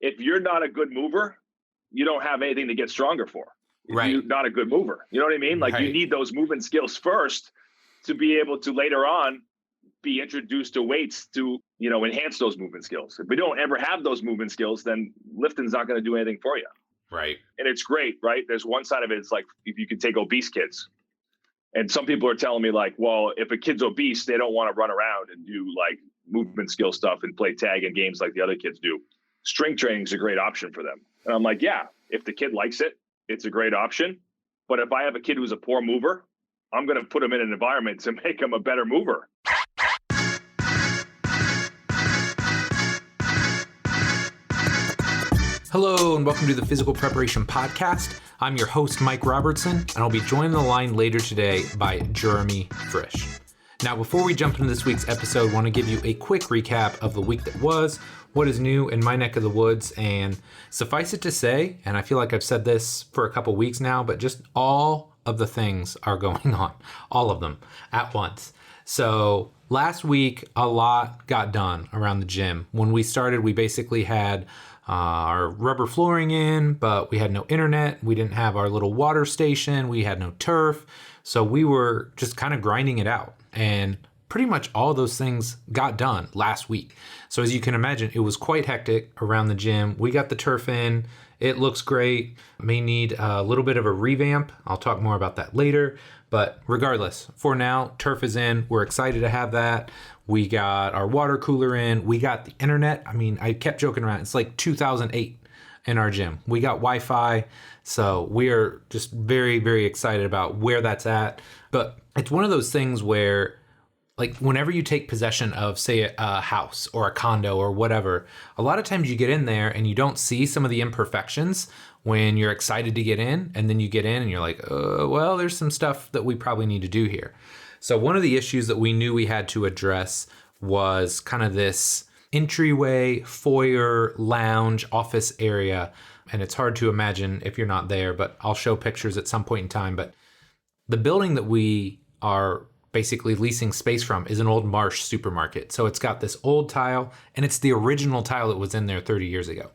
if you're not a good mover, you don't have anything to get stronger for. Right. You're not a good mover. You know what I mean? Like, you need those movement skills first to be able to later on be introduced to weights to, enhance those movement skills. If we don't ever have those movement skills, then lifting's not going to do anything for you. Right. And it's great, right? There's one side of it. It's like, if you could take obese kids, and some people are telling me like, well, if a kid's obese, they don't want to run around and do like movement skill stuff and play tag and games like the other kids do. Strength training is a great option for them. And I'm like, yeah, if the kid likes it, it's a great option. But if I have a kid who's a poor mover, I'm going to put him in an environment to make him a better mover. Hello, and welcome to the Physical Preparation Podcast. I'm your host, Mike Robertson, and I'll be joined on the line later today by Jeremy Frisch. Now, before we jump into this week's episode, I want to give you a quick recap of the week that was, what is new in my neck of the woods, and suffice it to say, and I feel like I've said this for a couple weeks now, but just all of the things are going on, all of them at once. So last week, a lot got done around the gym. When we started, we basically had our rubber flooring in, but we had no internet. We didn't have our little water station. We had no turf. So we were just kind of grinding it out. And pretty much all those things got done last week. So as you can imagine, it was quite hectic around the gym. We got the turf in. It looks great. May need a little bit of a revamp. I'll talk more about that later. But regardless, for now, turf is in. We're excited to have that. We got our water cooler in. We got the internet. I mean, I kept joking around. It's like 2008 in our gym. We got Wi-Fi. So we are just very, very excited about where that's at. But it's one of those things where, like, whenever you take possession of, say, a house or a condo or whatever, a lot of times you get in there and you don't see some of the imperfections when you're excited to get in, and then you get in and you're like, well, there's some stuff that we probably need to do here. So one of the issues that we knew we had to address was kind of this entryway, foyer, lounge, office area. And it's hard to imagine if you're not there, but I'll show pictures at some point in time. But the building that we are basically leasing space from is an old Marsh supermarket. So it's got this old tile, and it's the original tile that was in there 30 years ago.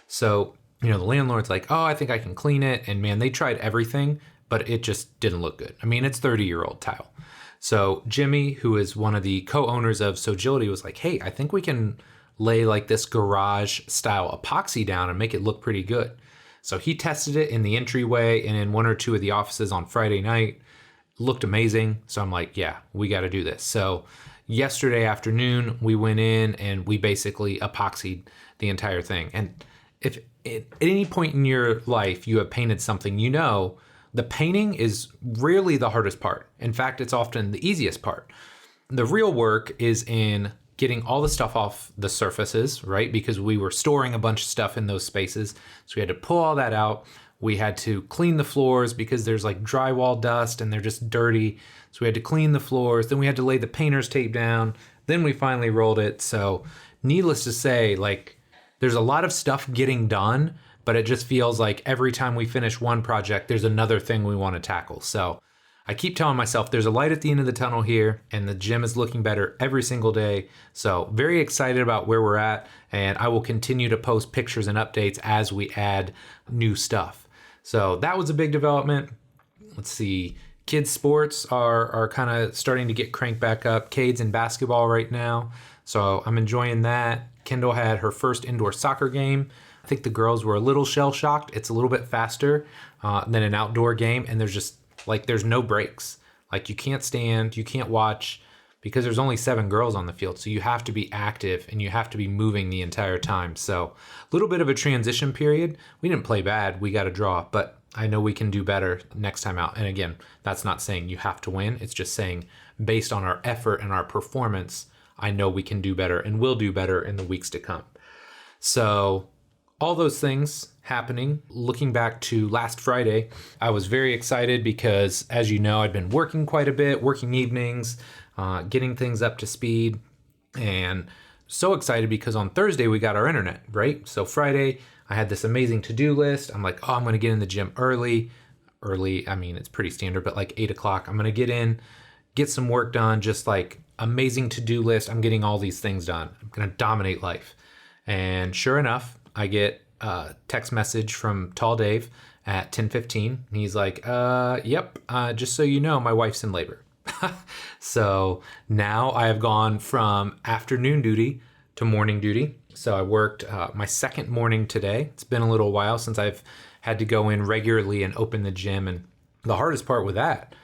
So, the landlord's like, oh, I think I can clean it. And man, they tried everything, but it just didn't look good. I mean, it's 30-year-old tile. So Jimmy, who is one of the co-owners of Sogility, was like, hey, I think we can lay like this garage style epoxy down and make it look pretty good. So he tested it in the entryway and in one or two of the offices on Friday night. Looked amazing. So I'm like, yeah, we got to do this. So yesterday afternoon, we went in and we basically epoxied the entire thing. And if at any point in your life you have painted something, the painting is rarely the hardest part. In fact, it's often the easiest part. The real work is in getting all the stuff off the surfaces, right? Because we were storing a bunch of stuff in those spaces. So we had to pull all that out. We had to clean the floors because there's like drywall dust and they're just dirty. So we had to clean the floors. Then we had to lay the painter's tape down. Then we finally rolled it. So needless to say, like, there's a lot of stuff getting done, but it just feels like every time we finish one project, there's another thing we want to tackle. So I keep telling myself there's a light at the end of the tunnel here, and the gym is looking better every single day. So very excited about where we're at, and I will continue to post pictures and updates as we add new stuff. So that was a big development. Let's see. Kids sports are kind of starting to get cranked back up. Cade's in basketball right now, so I'm enjoying that. Kendall had her first indoor soccer game. I think the girls were a little shell-shocked. It's a little bit faster than an outdoor game, and there's no breaks. Like, you can't stand, you can't watch, because there's only 7 girls on the field. So you have to be active and you have to be moving the entire time. So a little bit of a transition period. We didn't play bad. We got a draw, but I know we can do better next time out. And again, that's not saying you have to win. It's just saying based on our effort and our performance, I know we can do better and will do better in the weeks to come. So all those things happening. Looking back to last Friday, I was very excited because, as you know, I'd been working quite a bit, working evenings, getting things up to speed, and so excited because on Thursday we got our internet, right? So Friday, I had this amazing to-do list. I'm like, I'm going to get in the gym early. I mean, it's pretty standard, but like 8 o'clock, I'm going to get in, get some work done, just like amazing to-do list. I'm getting all these things done. I'm going to dominate life. And sure enough, I get a text message from Tall Dave at 10:15. He's like, yep, just so you know, my wife's in labor. So now I have gone from afternoon duty to morning duty. So I worked my second morning today. It's been a little while since I've had to go in regularly and open the gym. And the hardest part with that,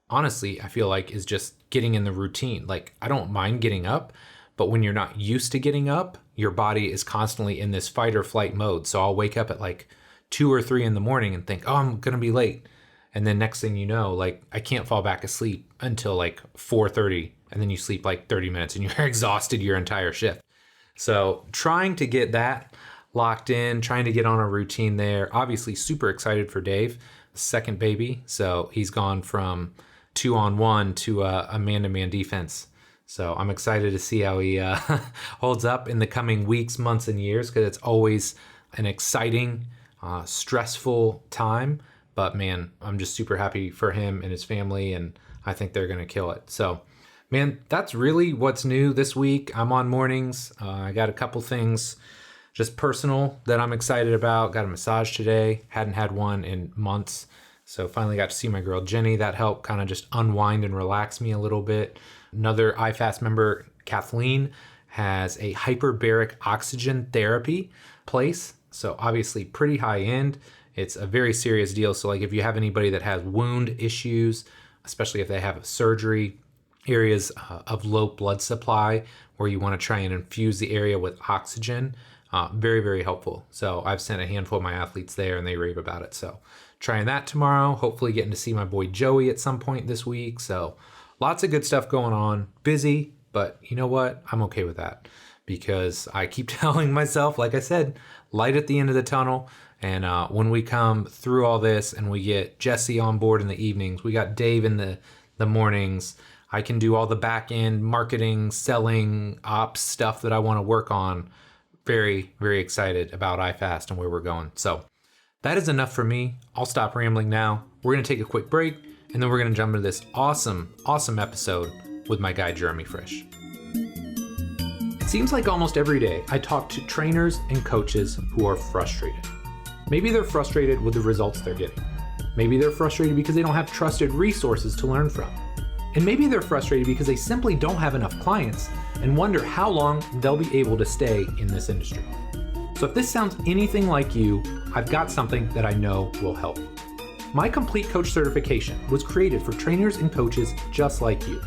honestly, I feel like is just getting in the routine. Like, I don't mind getting up, but when you're not used to getting up, your body is constantly in this fight or flight mode. So I'll wake up at like 2 or 3 in the morning and think, oh, I'm going to be late. And then next thing you know, like, I can't fall back asleep until like 4:30. And then you sleep like 30 minutes and you're exhausted your entire shift. So trying to get that locked in, trying to get on a routine there. Obviously super excited for Dave, second baby. So he's gone from 2-on-1 to a man-to-man defense. So I'm excited to see how he holds up in the coming weeks, months, and years, because it's always an exciting, stressful time. But man, I'm just super happy for him and his family, and I think they're going to kill it. So man, that's really what's new this week. I'm on mornings. I got a couple things just personal that I'm excited about. Got a massage today. Hadn't had one in months. So finally got to see my girl Jenny. That helped kind of just unwind and relax me a little bit. Another iFast member, Kathleen, has a hyperbaric oxygen therapy place. So obviously pretty high end. It's a very serious deal. So like if you have anybody that has wound issues, especially if they have a surgery, areas of low blood supply where you want to try and infuse the area with oxygen, very, very helpful. So I've sent a handful of my athletes there and they rave about it. So trying that tomorrow, hopefully getting to see my boy Joey at some point this week. So lots of good stuff going on. Busy, but you know what? I'm okay with that because I keep telling myself, like I said, light at the end of the tunnel. And when we come through all this and we get Jesse on board in the evenings, we got Dave in the mornings, I can do all the back end marketing, selling, ops stuff that I want to work on. Very, very excited about iFast and where we're going. So that is enough for me. I'll stop rambling now. We're going to take a quick break, and then we're going to jump into this awesome, awesome episode with my guy, Jeremy Frisch. It seems like almost every day I talk to trainers and coaches who are frustrated. Maybe they're frustrated with the results they're getting. Maybe they're frustrated because they don't have trusted resources to learn from. And maybe they're frustrated because they simply don't have enough clients and wonder how long they'll be able to stay in this industry. So if this sounds anything like you, I've got something that I know will help. My Complete Coach certification was created for trainers and coaches just like you,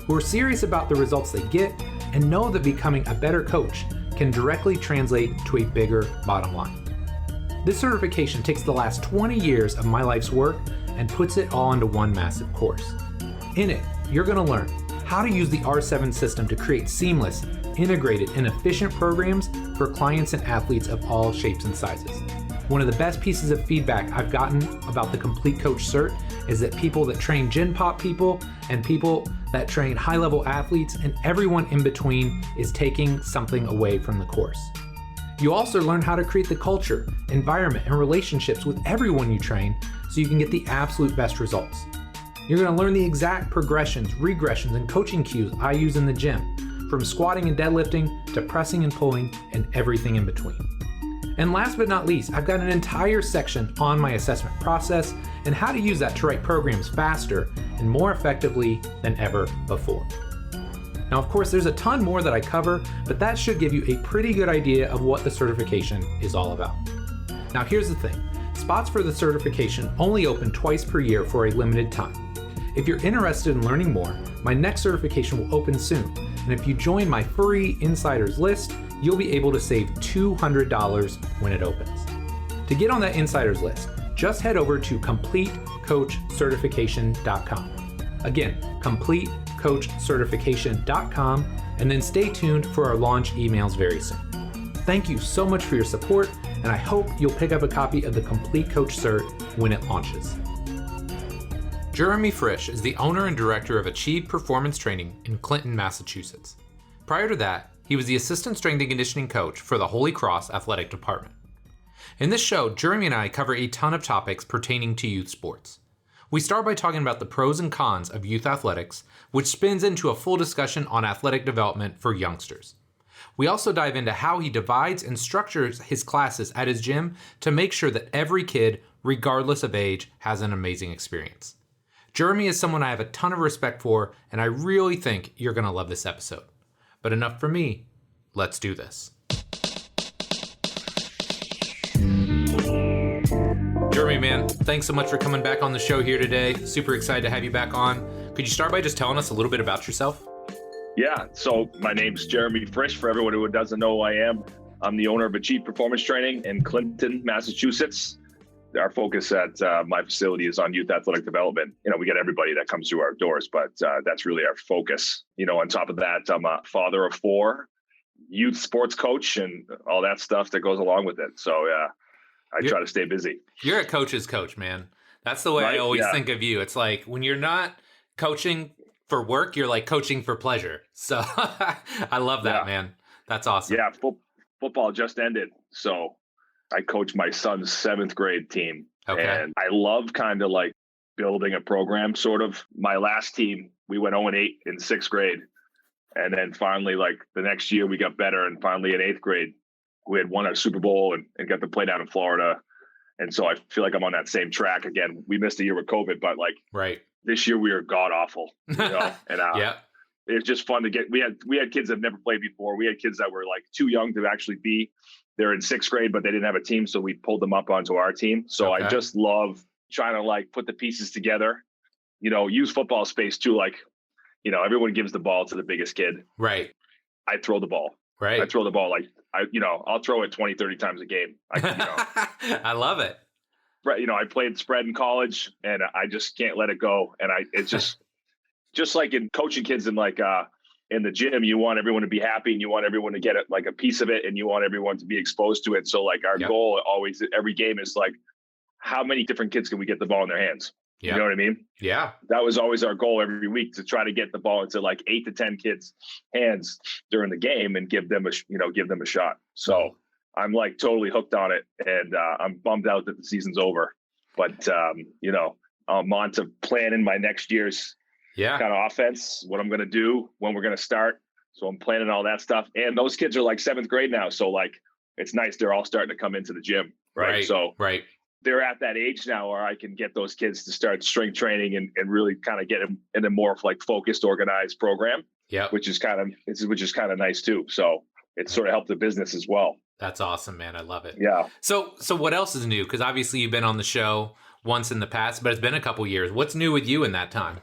who are serious about the results they get and know that becoming a better coach can directly translate to a bigger bottom line. This certification takes the last 20 years of my life's work and puts it all into one massive course. In it, you're going to learn how to use the R7 system to create seamless, integrated, and efficient programs for clients and athletes of all shapes and sizes. One of the best pieces of feedback I've gotten about the Complete Coach Cert is that people that train Gen Pop people and people that train high-level athletes and everyone in between is taking something away from the course. You also learn how to create the culture, environment, and relationships with everyone you train so you can get the absolute best results. You're going to learn the exact progressions, regressions, and coaching cues I use in the gym, from squatting and deadlifting to pressing and pulling and everything in between. And last but not least, I've got an entire section on my assessment process and how to use that to write programs faster and more effectively than ever before. Now, of course, there's a ton more that I cover, but that should give you a pretty good idea of what the certification is all about. Now, here's the thing. Spots for the certification only open twice per year for a limited time. If you're interested in learning more, my next certification will open soon, and if you join my free insiders list, you'll be able to save $200 when it opens. To get on that insiders list, just head over to CompleteCoachCertification.com. Again, CompleteCoachCertification.com, and then stay tuned for our launch emails very soon. Thank you so much for your support, and I hope you'll pick up a copy of the Complete Coach Cert when it launches. Jeremy Frisch is the owner and director of Achieve Performance Training in Clinton, Massachusetts. Prior to that, he was the assistant strength and conditioning coach for the Holy Cross Athletic Department. In this show, Jeremy and I cover a ton of topics pertaining to youth sports. We start by talking about the pros and cons of youth athletics, which spins into a full discussion on athletic development for youngsters. We also dive into how he divides and structures his classes at his gym to make sure that every kid, regardless of age, has an amazing experience. Jeremy is someone I have a ton of respect for, and I really think you're going to love this episode. But enough for me. Let's do this. Jeremy, man, thanks so much for coming back on the show here today. Super excited to have you back on. Could you start by just telling us a little bit about yourself? Yeah, so my name's Jeremy Frisch. For everyone who doesn't know who I am, I'm the owner of Achieve Performance Training in Clinton, Massachusetts. Our focus at my facility is on youth athletic development. We get everybody that comes through our doors, but that's really our focus. On top of that, I'm a father of 4, youth sports coach, and all that stuff that goes along with it. So I try to stay busy. You're a coach's coach, man. That's the way I always think of you. It's like when you're not coaching for work, you're like coaching for pleasure. So I love that, man. That's awesome. Yeah, football just ended. So I coach my son's 7th grade team. Okay. And I love kind of like building a program, sort of. My last team, we went 0-8 in 6th grade. And then finally, like the next year, we got better. And finally in 8th grade, we had won a Super Bowl and got to play down in Florida. And so I feel like I'm on that same track again. We missed a year with COVID, but this year we were god awful, and it's just fun to get. We had kids that never played before. We had kids that were like too young to actually be. They're in 6th grade, but they didn't have a team, so we pulled them up onto our team. So I just love trying to like put the pieces together. Use football space too. Like, everyone gives the ball to the biggest kid. Right. I throw the ball. Right. I throw the ball I'll throw it 20, 30 times a game. I love it. Right. I played spread in college and I just can't let it go. And it's just like in coaching kids in in the gym, you want everyone to be happy and you want everyone to get a piece of it and you want everyone to be exposed to it. So like our goal always, every game is like, how many different kids can we get the ball in their hands? You know what I mean? Yeah. That was always our goal every week, to try to get the ball into like 8 to 10 kids' hands during the game and give them a shot. So I'm like totally hooked on it, and I'm bummed out that the season's over. But I'm on to planning my next year's kind of offense, what I'm going to do, when we're going to start. So I'm planning all that stuff. And those kids are like 7th grade now, so like it's nice. They're all starting to come into the gym, right? So they're at that age now where I can get those kids to start strength training and really kind of get them in a more like focused, organized program. Yeah, which is kind of nice too. So it's sort of helped the business as well. That's awesome, man. I love it. Yeah. So what else is new? Because obviously you've been on the show once in the past, but it's been a couple years. What's new with you in that time?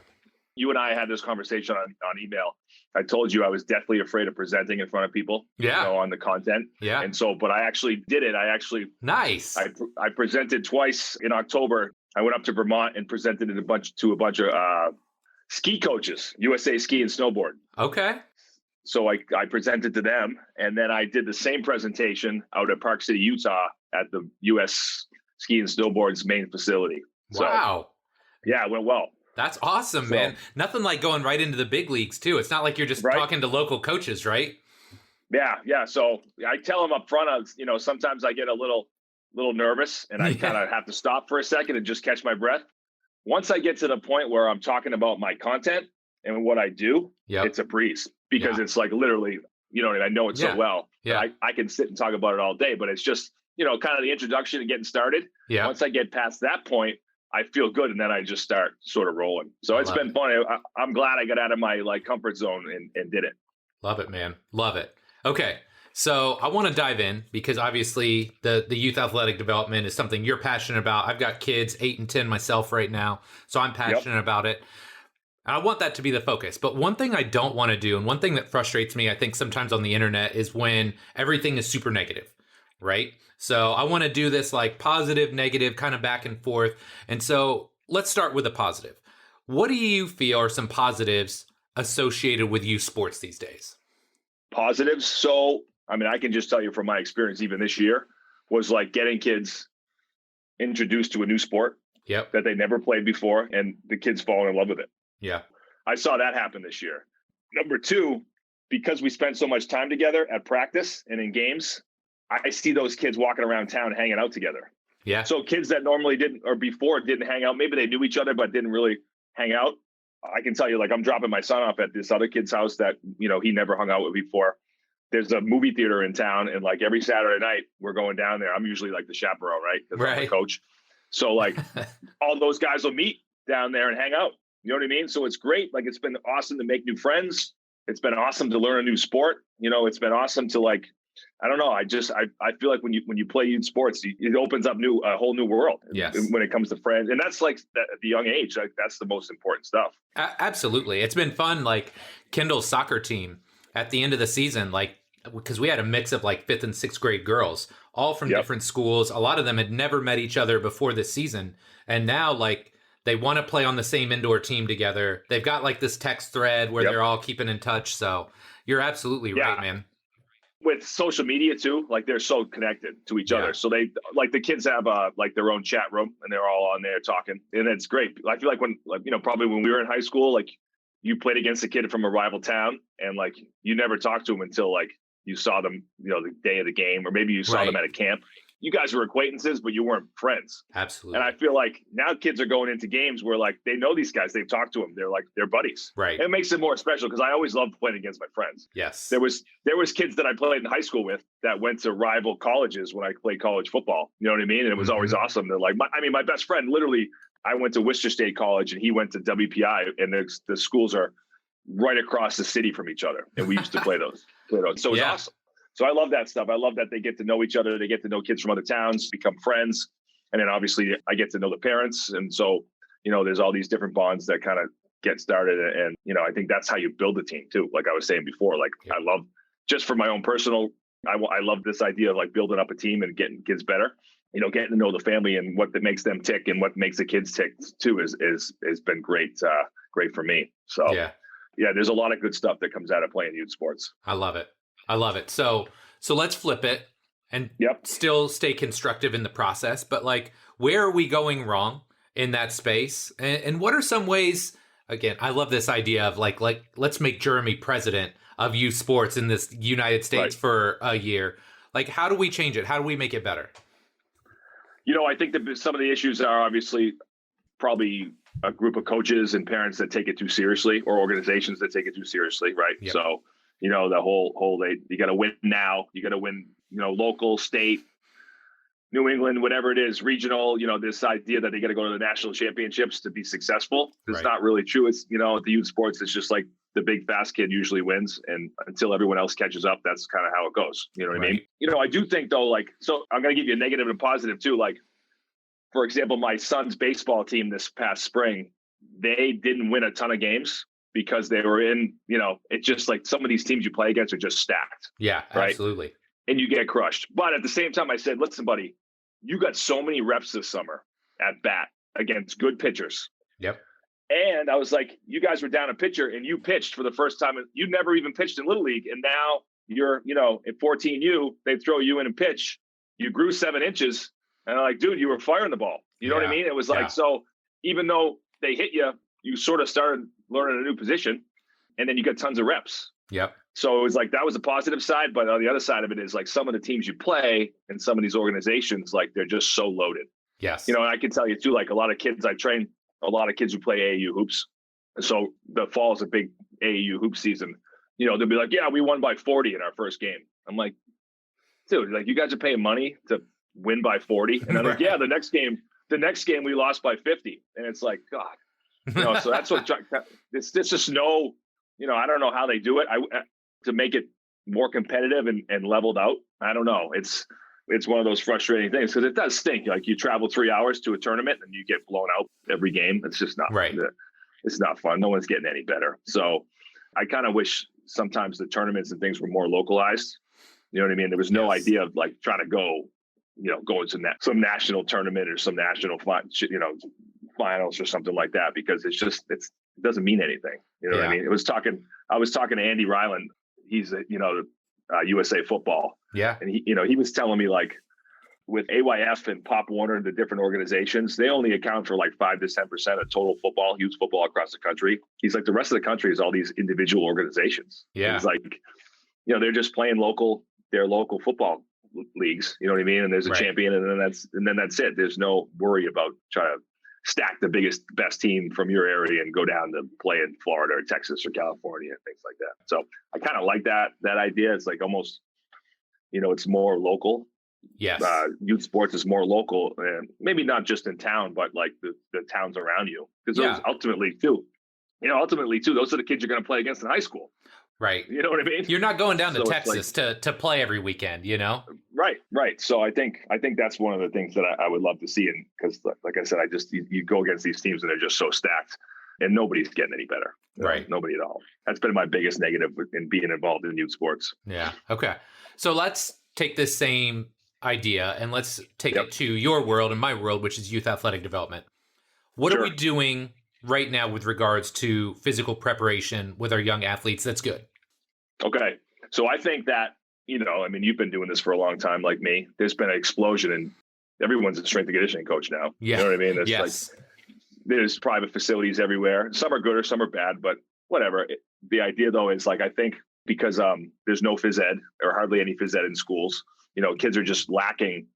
You and I had this conversation on email. I told you I was deathly afraid of presenting in front of people, on the content. Yeah. And so, but I actually did it. Nice. I presented twice in October. I went up to Vermont and presented to a bunch of ski coaches, USA Ski and Snowboard. Okay. So I presented to them, and then I did the same presentation out at Park City, Utah at the US Ski and Snowboard's main facility. Wow. So, yeah, it went well. That's awesome, man. Nothing like going right into the big leagues too. It's not like you're just talking to local coaches, right? Yeah. So I tell them up front, sometimes I get a little nervous and I kind of have to stop for a second and just catch my breath. Once I get to the point where I'm talking about my content and what I do, it's a breeze, because it's like literally, I know it so well. Yeah. I can sit and talk about it all day, but it's just, kind of the introduction and getting started. Yeah. Once I get past that point, I feel good, and then I just start sort of rolling. So it's been fun. I'm glad I got out of my comfort zone and did it. Love it, man. Love it. Okay, so I want to dive in, because obviously the youth athletic development is something you're passionate about. I've got kids 8 and 10 myself right now, so I'm passionate about it. And I want that to be the focus. But one thing I don't want to do, and one thing that frustrates me, I think sometimes on the internet, is when everything is super negative, right? So I want to do this like positive, negative, kind of back and forth. And so let's start with a positive. What do you feel are some positives associated with youth sports these days? Positives? So, I can just tell you from my experience, even this year, was like getting kids introduced to a new sport that they never played before, and the kids falling in love with it. Yeah. I saw that happen this year. Number 2, because we spent so much time together at practice and in games, I see those kids walking around town hanging out together. Yeah. So kids that normally didn't hang out, maybe they knew each other, but didn't really hang out. I can tell you, like, I'm dropping my son off at this other kid's house that, he never hung out with before. there's a movie theater in town, and like every Saturday night we're going down there. I'm usually like the chaperone, right? Because I'm the coach. So like all those guys will meet down there and hang out. You know what I mean? So it's great. Like it's been awesome to make new friends. It's been awesome to learn a new sport. You know, it's been awesome to like, I don't know. I feel like when you play youth sports, it opens up a whole new world. Yes. When it comes to friends, and that's like at the young age, like that's the most important stuff. Absolutely, it's been fun. Like Kendall's soccer team at the end of the season, like because we had a mix of like 5th and 6th grade girls, all from different schools. A lot of them had never met each other before this season, and now like they want to play on the same indoor team together. They've got like this text thread where they're all keeping in touch. So you're absolutely right, man. With social media too, like they're so connected to each other. So they like the kids have like their own chat room and they're all on there talking, and it's great. I feel like when like, you know, probably when we were in high school, like you played against a kid from a rival town and like you never talked to them until like you saw them, you know, the day of the game, or maybe you saw them at a camp. You guys were acquaintances, but you weren't friends. Absolutely. And I feel like now kids are going into games where like they know these guys, they've talked to them, they're like they're buddies. Right. And it makes it more special because I always loved playing against my friends. Yes. There was kids that I played in high school with that went to rival colleges when I played college football. You know what I mean? And it was always awesome. They're like, my best friend, literally, I went to Worcester State College and he went to WPI, and the schools are right across the city from each other, and we used to play those. So it was awesome. So I love that stuff. I love that they get to know each other. They get to know kids from other towns, become friends. And then obviously I get to know the parents. And so, you know, there's all these different bonds that kind of get started. And, you know, I think that's how you build a team too. Like I was saying before, like I love, just for my own personal, I love this idea of like building up a team and getting kids better. You know, getting to know the family and what that makes them tick and what makes the kids tick too has been great for me. So yeah, there's a lot of good stuff that comes out of playing youth sports. I love it. So let's flip it and still stay constructive in the process. But like, where are we going wrong in that space? And what are some ways, again, I love this idea of like, let's make Jeremy president of youth sports in this United States for a year. Like, how do we change it? How do we make it better? You know, I think that some of the issues are obviously probably a group of coaches and parents that take it too seriously, or organizations that take it too seriously. Right. Yep. So, you know, the whole you got to win now. You got to win, you know, local, state, New England, whatever it is, regional. You know, this idea that they got to go to the national championships to be successful. It's not really true. It's, you know, at the youth sports, it's just like the big fast kid usually wins, and until everyone else catches up, that's kind of how it goes. You know what I mean? You know, I do think though, like, so I'm going to give you a negative and positive too. Like, for example, my son's baseball team this past spring, they didn't win a ton of games because they were in, you know, it's just like some of these teams you play against are just stacked. Yeah, absolutely. And you get crushed. But at the same time, I said, listen, buddy, you got so many reps this summer at bat against good pitchers. Yep. And I was like, you guys were down a pitcher and you pitched for the first time. You never even pitched in Little League. And now you're, you know, at 14U, they throw you in and pitch. You grew 7 inches. And I'm like, dude, you were firing the ball. You know what I mean? It was like, so even though they hit you, you sort of started learning a new position, and then you got tons of reps. Yep. So it was like, that was a positive side. But on the other side of it is like some of the teams you play and some of these organizations, like they're just so loaded. Yes. You know, and I can tell you too, like a lot of kids, I train a lot of kids who play AAU hoops. And so the fall is a big AAU hoop season. You know, they'll be like, yeah, we won by 40 in our first game. I'm like, dude, like you guys are paying money to win by 40. And I'm like, yeah, the next game we lost by 50. And it's like, God, you know, so that's what it's just no, you know, I don't know how they do it. To make it more competitive and leveled out. I don't know. It's one of those frustrating things because it does stink. Like you travel 3 hours to a tournament and you get blown out every game. It's just not It's not fun. No one's getting any better. So I kind of wish sometimes the tournaments and things were more localized. You know what I mean? There was no idea of like trying to go, you know, going to some national tournament or some national, you know, finals or something like that, because it doesn't mean anything. You know what I mean? I was talking to Andy Ryland. He's USA Football. Yeah. And he was telling me like with AYF and Pop Warner, the different organizations, they only account for like 5 to 10% of total football, youth football across the country. He's like, the rest of the country is all these individual organizations. Yeah. He's like, you know, they're just playing their local football leagues. You know what I mean? And there's a champion, and then that's it. There's no worry about trying to stack the best team from your area and go down to play in Florida or Texas or California and things like that. So I kind of like that idea. It's like almost, it's more local. Yes. Youth sports is more local, and maybe not just in town, but like the towns around you. Because those ultimately too, those are the kids you're going to play against in high school. Right. You know what I mean? You're not going down to Texas to play every weekend, Right. So I think that's one of the things that I would love to see. And because like I said, you go against these teams and they're just so stacked and nobody's getting any better. Right. Nobody at all. That's been my biggest negative in being involved in youth sports. Yeah. Okay. So let's take this same idea and let's take it to your world and my world, which is youth athletic development. What are we doing right now with regards to physical preparation with our young athletes that's good? Okay. So I think that, you've been doing this for a long time like me. There's been an explosion and everyone's a strength and conditioning coach now. Yeah. You know what I mean? It's yes. like there's private facilities everywhere. Some are good or some are bad, but whatever. The idea though is like, I think because there's no phys ed or hardly any phys ed in schools, kids are just lacking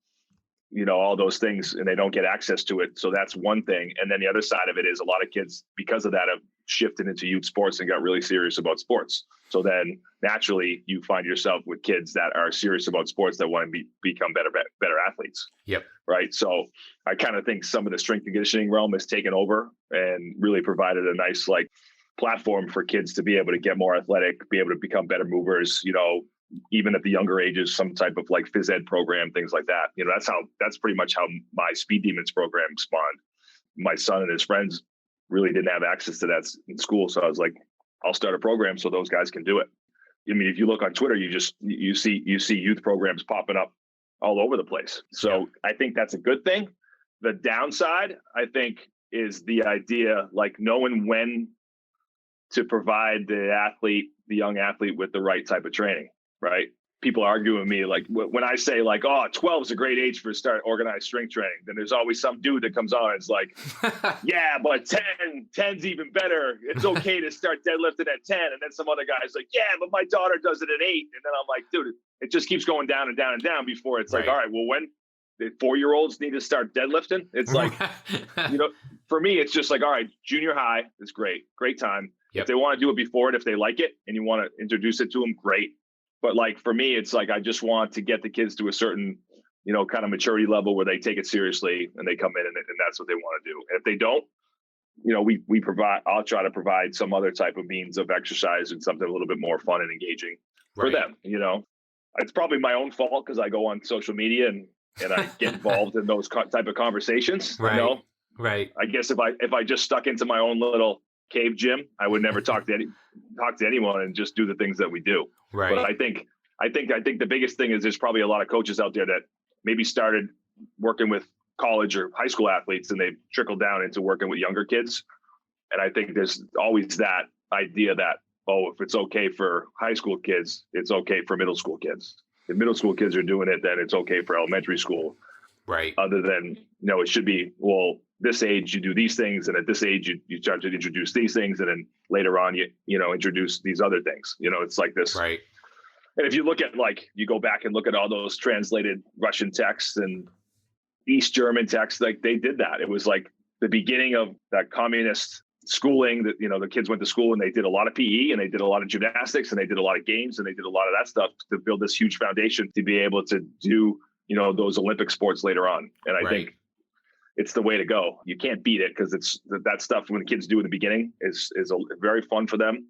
all those things and they don't get access to it. So that's one thing. And then the other side of it is a lot of kids, because of that, have shifted into youth sports and got really serious about sports. So then naturally you find yourself with kids that are serious about sports that want to become better athletes. Yep. Right. So I kind of think some of the strength and conditioning realm has taken over and really provided a nice platform for kids to be able to get more athletic, be able to become better movers, even at the younger ages, some type of phys ed program, things like that. That's pretty much how my Speed Demons program spawned. My son and his friends really didn't have access to that in school. So I was like, I'll start a program so those guys can do it. I mean, if you look on Twitter, you see youth programs popping up all over the place. So I think that's a good thing. The downside, I think, is the idea, knowing when to provide the young athlete with the right type of training. Right. People argue with me when I say 12 is a great age for start organized strength training, then there's always some dude that comes on and it's like, yeah, but 10's even better. It's okay to start deadlifting at 10. And then some other guy's like, yeah, but my daughter does it at 8. And then I'm like, dude, it just keeps going down and down and down before it's like, all right, well, when the 4-year-olds need to start deadlifting, it's like, for me, it's just like, all right, junior high is great time. Yep. If they want to do it before it, if they like it and you want to introduce it to them, great. But for me, it's I just want to get the kids to a certain, kind of maturity level where they take it seriously and they come in and that's what they want to do. And if they don't, I'll try to provide some other type of means of exercise and something a little bit more fun and engaging for them. It's probably my own fault because I go on social media and I get involved in those type of conversations. Right. Right. I guess if I just stuck into my own little cave gym, I would never talk to anyone and just do the things that we do. Right. But I think the biggest thing is there's probably a lot of coaches out there that maybe started working with college or high school athletes and they've trickled down into working with younger kids. And I think there's always that idea that, if it's okay for high school kids, it's okay for middle school kids. If middle school kids are doing it, then it's okay for elementary school. Right. Other than, it should be, this age you do these things, and at this age you start to introduce these things, and then later on you introduce these other things. It's like this. Right. And if you look at you go back and look at all those translated Russian texts and East German texts, they did that. It was the beginning of that communist schooling that the kids went to school and they did a lot of PE and they did a lot of gymnastics and they did a lot of games and they did a lot of that stuff to build this huge foundation to be able to do those Olympic sports later on. And I think it's the way to go. You can't beat it because it's that stuff when the kids do in the beginning is very fun for them.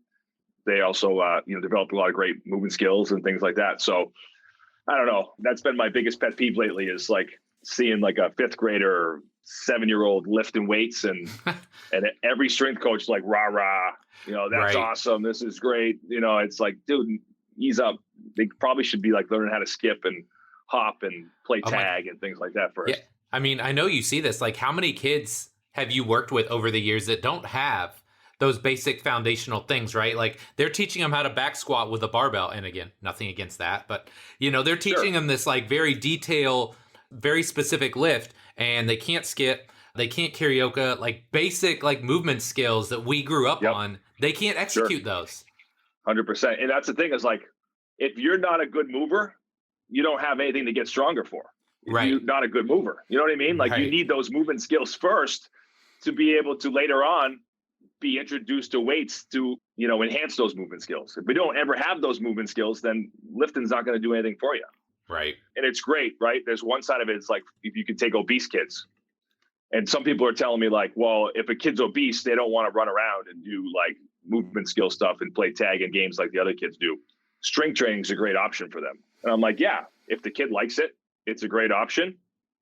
They also, develop a lot of great movement skills and things like that. So I don't know. That's been my biggest pet peeve lately is seeing a 5th grader or 7-year-old lifting weights and every strength coach rah, that's awesome. This is great. It's dude, ease up. They probably should be learning how to skip and hop and play tag and things like that first. Yeah. I mean, I know you see this. How many kids have you worked with over the years that don't have those basic foundational things, right? They're teaching them how to back squat with a barbell. And again, nothing against that, but they're teaching them this very detailed, very specific lift, and they can't skip, they can't karaoke, basic movement skills that we grew up on. They can't execute those. 100%. And that's the thing is if you're not a good mover, you don't have anything to get stronger for. Right. You're not a good mover. You know what I mean? You need those movement skills first to be able to later on be introduced to weights to, enhance those movement skills. If we don't ever have those movement skills, then lifting's not going to do anything for you. Right. And it's great, right? There's one side of it. It's like, if you can take obese kids, and some people are telling me like, well, if a kid's obese, they don't want to run around and do like movement skill stuff and play tag and games like the other kids do. Strength training is a great option for them. And I'm like, yeah, if the kid likes it, it's a great option.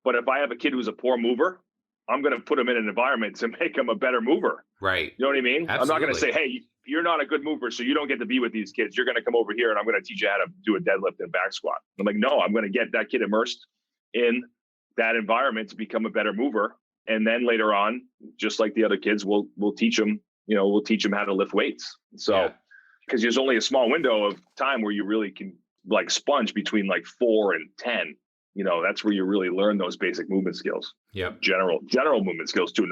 But if I have a kid who's a poor mover, I'm going to put him in an environment to make him a better mover. Right. You know what I mean? Absolutely. I'm not going to say, hey, you're not a good mover, so you don't get to be with these kids. You're going to come over here and I'm going to teach you how to do a deadlift and back squat. I'm like, no, I'm going to get that kid immersed in that environment to become a better mover. And then later on, just like the other kids, we'll teach them, we'll teach them how to lift weights. So, because there's only a small window of time where you really can like sponge between like 4 and 10. That's where you really learn those basic movement skills. Yep. General movement skills too,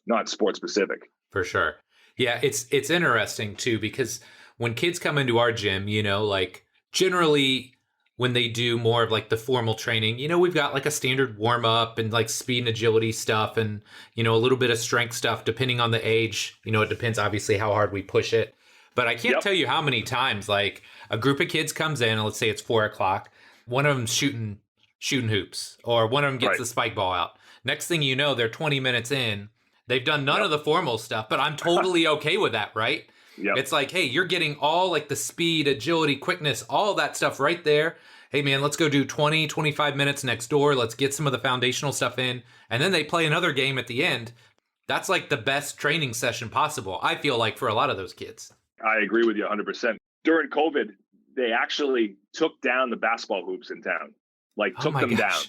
not sport specific. For sure. Yeah, it's interesting too, because when kids come into our gym, like generally when they do more of like the formal training, we've got like a standard warm up and like speed and agility stuff and, a little bit of strength stuff depending on the age. It depends obviously how hard we push it. But I can't tell you how many times like a group of kids comes in and let's say it's 4:00, one of them's shooting hoops, or one of them gets the spike ball out. Next thing you know, they're 20 minutes in. They've done none of the formal stuff, but I'm totally okay with that, right? Yep. It's like, hey, you're getting all like the speed, agility, quickness, all that stuff right there. Hey, man, let's go do 20, 25 minutes next door. Let's get some of the foundational stuff in. And then they play another game at the end. That's like the best training session possible, I feel like, for a lot of those kids. I agree with you 100%. During COVID, they actually took down the basketball hoops in town. Like took them down,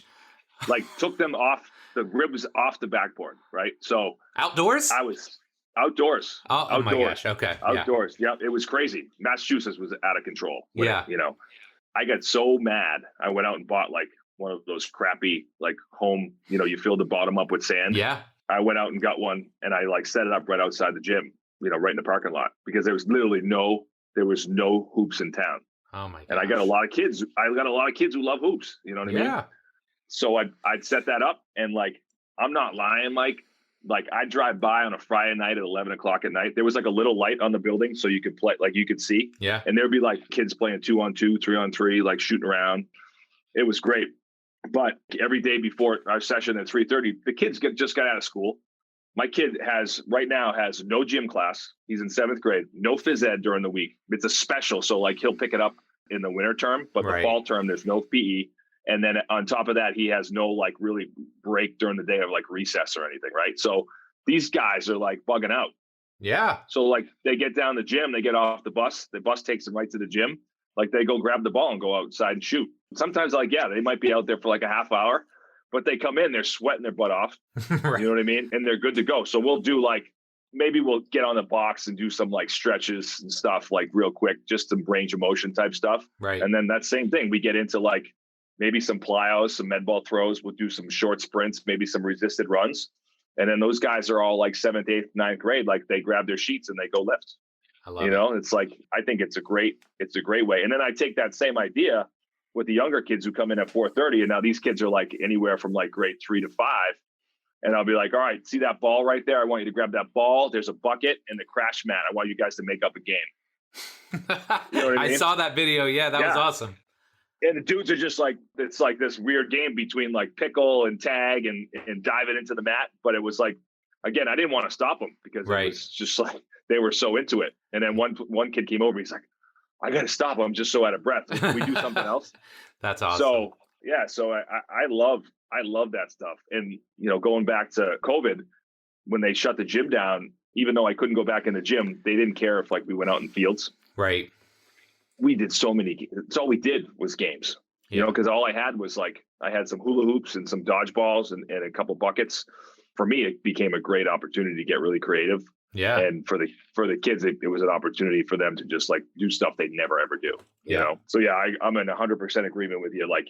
like took them off the ribs off the backboard. Right. So outdoors, I was outdoors. Oh my gosh. Okay. Outdoors. Yeah. It was crazy. Massachusetts was out of control. Yeah. I got so mad. I went out and bought like one of those crappy, like home, you fill the bottom up with sand. Yeah. I went out and got one and I like set it up right outside the gym, right in the parking lot, because there was literally no hoops in town. Oh my god! And I got a lot of kids who love hoops. You know what I mean? Yeah. So I'd set that up, and like, I'm not lying, Mike. Like, I'd drive by on a Friday night at 11 o'clock at night. There was like a little light on the building, so you could play, like you could see. Yeah. And there'd be like kids playing 2-on-2, 3-on-3, like shooting around. It was great. But every day before our session at 3:30, the kids just got out of school. My kid right now has no gym class. He's in 7th grade, no phys ed during the week. It's a special. So like he'll pick it up in the winter term, but the fall term, there's no PE. And then on top of that, he has no like really break during the day of like recess or anything. Right. So these guys are like bugging out. Yeah. So like they get down the gym, they get off the bus takes them right to the gym. Like they go grab the ball and go outside and shoot. Sometimes like, they might be out there for like a half hour. But they come in, they're sweating their butt off. Right. You know what I mean? And they're good to go. So we'll do like, maybe we'll get on the box and do some like stretches and stuff like real quick, just some range of motion type stuff. Right. And then that same thing, we get into like maybe some plyos, some med ball throws. We'll do some short sprints, maybe some resisted runs. And then those guys are all like 7th, 8th, 9th grade. Like they grab their sheets and they go lift. I love it. It's like, I think it's a great way. And then I take that same idea with the younger kids who come in at 4:30, and now these kids are like anywhere from like grade 3 to 5. And I'll be like, all right, see that ball right there? I want you to grab that ball. There's a bucket and the crash mat. I want you guys to make up a game. You know what I mean? I saw that video. Yeah, that was awesome. And the dudes are just like, it's like this weird game between like pickle and tag and diving into the mat. But it was like, again, I didn't want to stop them because it was just like, they were so into it. And then one kid came over, he's like, I got to stop. I'm just so out of breath. Can we do something else? That's awesome. So, so I love that stuff. And, going back to COVID, when they shut the gym down, even though I couldn't go back in the gym, they didn't care if like we went out in fields. Right. We did so many. It's all we did was games, because all I had was like, I had some hula hoops and some dodgeballs and a couple buckets. For me, it became a great opportunity to get really creative. Yeah. And for the kids, it was an opportunity for them to just like do stuff they never ever do. You know? So I'm in 100% agreement with you. Like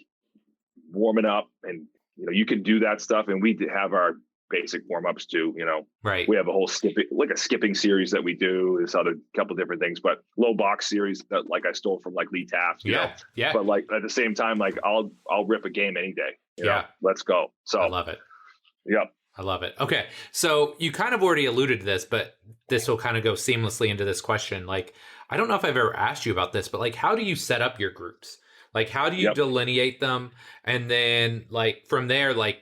warming up, and you can do that stuff. And we have our basic warm ups too. Right. We have a whole skipping series that we do. There's other couple different things, but low box series that like I stole from like Lee Taft. Yeah. But like at the same time, like I'll rip a game any day. You know? Let's go. So I love it. Yep. I love it. Okay. So you kind of already alluded to this, but this will kind of go seamlessly into this question. Like, I don't know if I've ever asked you about this, but like, how do you set up your groups? Like, how do you Yep. delineate them? And then like from there, like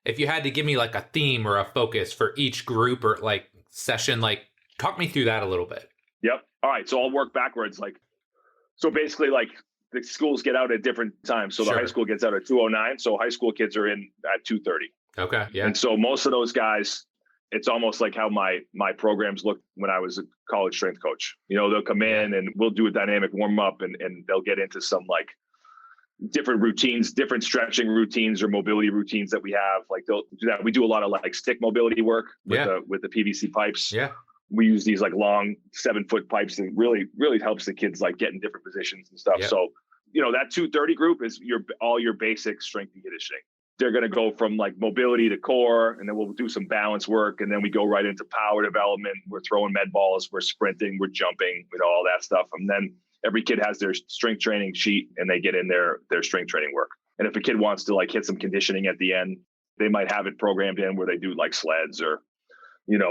if you had to give me like a theme or a focus for each group or like session, like talk me through that a little bit. Yep. All right. So I'll work backwards. So basically like the schools get out at different times. So the high school gets out at 2:09. So high school kids are in at 2:30. Okay. Yeah. And so most of those guys, it's almost like how my programs looked when I was a college strength coach. They'll come in and we'll do a dynamic warm up and they'll get into some like different routines, different stretching routines or mobility routines that we have. Like they'll do that. We do a lot of like stick mobility work with the PVC pipes. Yeah. We use these like long 7-foot pipes and really helps the kids like get in different positions and stuff. So, that 2:30 group is all your basic strength and conditioning. They're going to go from like mobility to core, and then we'll do some balance work. And then we go right into power development. We're throwing med balls, we're sprinting, we're jumping, all that stuff. And then every kid has their strength training sheet and they get in their strength training work. And if a kid wants to like hit some conditioning at the end, they might have it programmed in where they do like sleds or,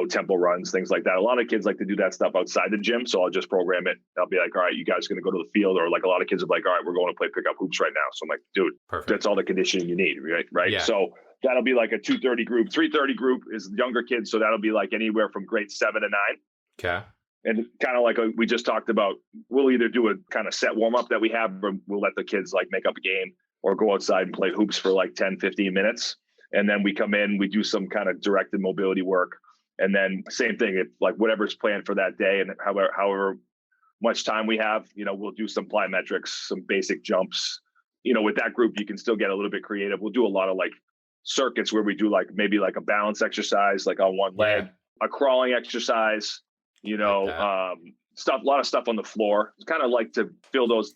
tempo runs, things like that. A lot of kids like to do that stuff outside the gym. So I'll just program it. I'll be like, all right, you guys are going to go to the field. Or like a lot of kids are like, all right, we're going to play pickup hoops right now. So I'm like, dude, That's all the conditioning you need. Right. Yeah. So that'll be like a 2:30 group. 3:30 group is younger kids. So that'll be like anywhere from grade 7 to 9. Okay. And kind of like we just talked about, we'll either do a kind of set warm up that we have, or we'll let the kids like make up a game or go outside and play hoops for like 10, 15 minutes. And then we come in, we do some kind of directed mobility work. And then same thing, if like whatever's planned for that day and however much time we have, we'll do some plyometrics, some basic jumps. With that group, you can still get a little bit creative. We'll do a lot of like circuits where we do like maybe like a balance exercise, like on one leg, a crawling exercise, a lot of stuff on the floor. It's kind of like to fill those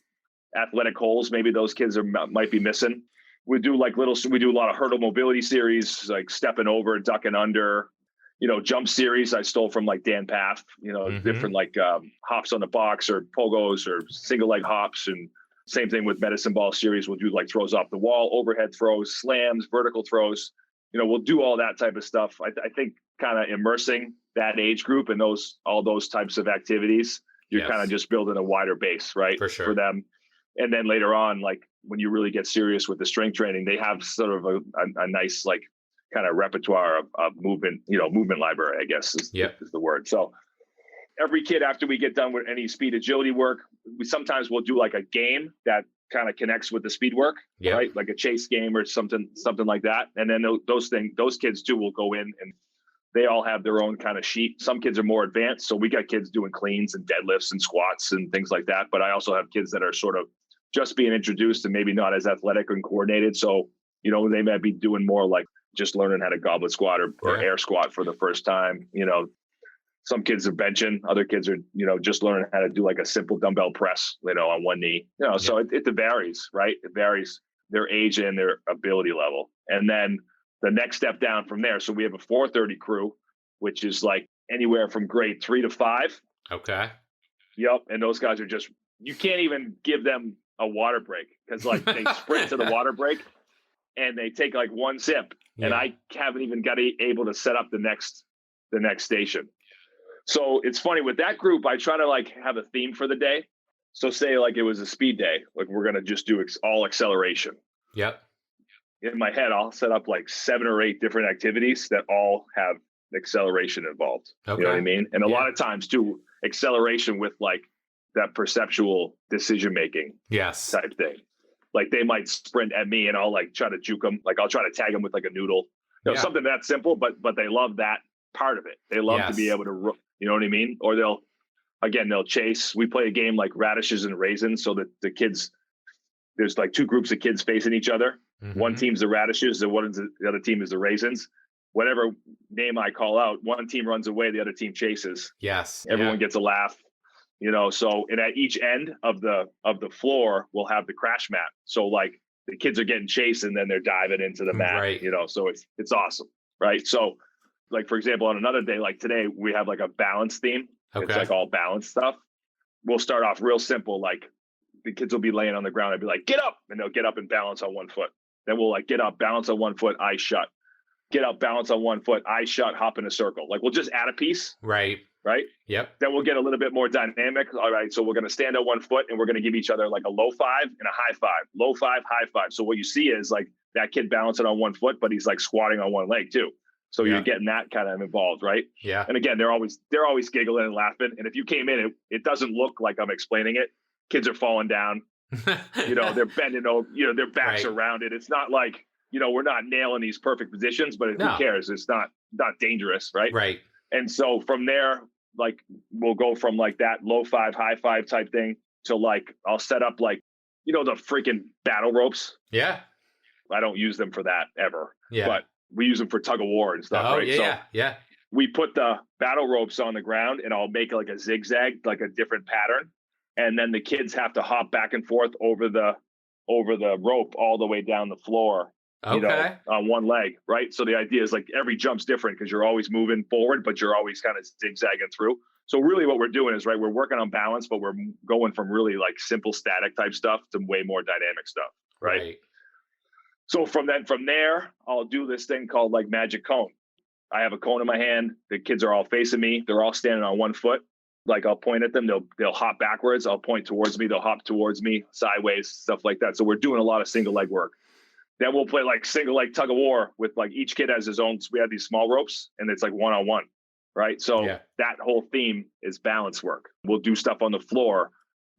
athletic holes. Maybe those kids might be missing. We do a lot of hurdle mobility series, like stepping over, ducking under. Jump series I stole from like Dan Path, different like hops on the box or pogos or single leg hops. And same thing with medicine ball series. We'll do like throws off the wall, overhead throws, slams, vertical throws. We'll do all that type of stuff. I think kind of immersing that age group and all those types of activities, you're kind of just building a wider base, right? For sure. For them. And then later on, like when you really get serious with the strength training, they have sort of a nice like kind of repertoire of movement, movement library, I guess is the word. So every kid, after we get done with any speed agility work, we will do like a game that kind of connects with the speed work, right? Like a chase game or something like that. And then those kids too will go in and they all have their own kind of sheet. Some kids are more advanced. So we got kids doing cleans and deadlifts and squats and things like that. But I also have kids that are sort of just being introduced and maybe not as athletic and coordinated. So, they might be doing more like just learning how to goblet squat or air squat for the first time. Some kids are benching, other kids are, just learning how to do like a simple dumbbell press, on one knee, so it varies, right? It varies their age and their ability level. And then the next step down from there. So we have a 4:30 crew, which is like anywhere from grade 3 to 5. Okay. Yep. And those guys are you can't even give them a water break because like they sprint to the water break and they take like one sip. And I haven't even got able to set up the next station. So it's funny with that group, I try to like have a theme for the day. So say like it was a speed day, like we're going to just do all acceleration. Yep. In my head, I'll set up like 7 or 8 different activities that all have acceleration involved. Okay. You know what I mean? And a lot of times too, acceleration with like that perceptual decision-making type thing. Like they might sprint at me and I'll like try to juke them. Like I'll try to tag them with like a noodle, something that simple, but they love that part of it. They love to be able to, you know what I mean? Or they'll chase. We play a game like radishes and raisins. So that the kids, there's like 2 groups of kids facing each other. Mm-hmm. One team's the radishes, the other team is the raisins. Whatever name I call out, one team runs away, the other team chases. Yes. Everyone gets a laugh. So and at each end of the floor, we'll have the crash mat. So like the kids are getting chased and then they're diving into the mat, right. So it's awesome. Right. So like, for example, on another day, like today, we have like a balance theme. Okay. It's like all balance stuff. We'll start off real simple. Like the kids will be laying on the ground. I'd be like, get up. And they'll get up and balance on one foot. Then we'll like get up, balance on one foot, eyes shut. get up, balance on one foot, eye shut, hop in a circle. Like we'll just add a piece. Right. Right. Yep. Then we'll get a little bit more dynamic. All right. So we're going to stand on one foot and we're going to give each other like a low five and a high five, low five, high five. So what you see is like that kid balancing on one foot, but he's like squatting on one leg too. So you're getting that kind of involved. Right. Yeah. And again, they're always giggling and laughing. And if you came in, it doesn't look like I'm explaining it. Kids are falling down, they're bending over, their backs are rounded. It's not like, we're not nailing these perfect positions, but who cares? It's not dangerous. Right. Right. And so from there, like we'll go from like that low five, high five type thing to like, I'll set up like, the freaking battle ropes. Yeah. I don't use them for that ever, yeah. But we use them for tug of war and stuff. Oh, right? Yeah. We put the battle ropes on the ground and I'll make like a zigzag, like a different pattern. And then the kids have to hop back and forth over the rope all the way down the floor. Okay. On one leg, right? So the idea is like every jump's different because you're always moving forward, but you're always kind of zigzagging through. So really what we're doing is, right, we're working on balance, but we're going from really like simple static type stuff to way more dynamic stuff, right? So from there, I'll do this thing called like magic cone. I have a cone in my hand. The kids are all facing me. They're all standing on one foot. Like I'll point at them. They'll hop backwards. I'll point towards me. They'll hop towards me, sideways, stuff like that. So we're doing a lot of single leg work. Then we'll play like single leg tug of war with like each kid has his own. We have these small ropes and it's like one-on-one, right? So that whole theme is balance work. We'll do stuff on the floor.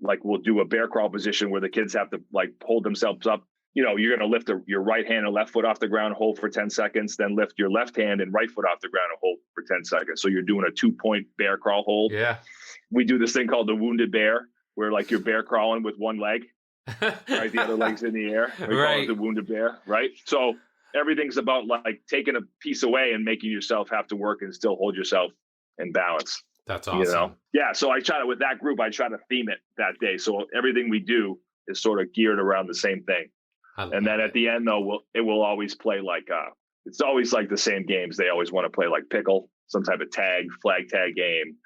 Like we'll do a bear crawl position where the kids have to like hold themselves up. You're going to lift your right hand and left foot off the ground, hold for 10 seconds, then lift your left hand and right foot off the ground and hold for 10 seconds. So you're doing a 2-point bear crawl hold. Yeah. We do this thing called the wounded bear where like you're bear crawling with one leg. Right, the other leg's in the air. We call it the wounded bear, right? So everything's about like taking a piece away and making yourself have to work and still hold yourself in balance. That's awesome. Yeah. So I try to, with that group, I try to theme it that day. So everything we do is sort of geared around the same thing. And then at the end, though, it will always play like it's always like the same games. They always want to play like pickle, some type of flag tag game.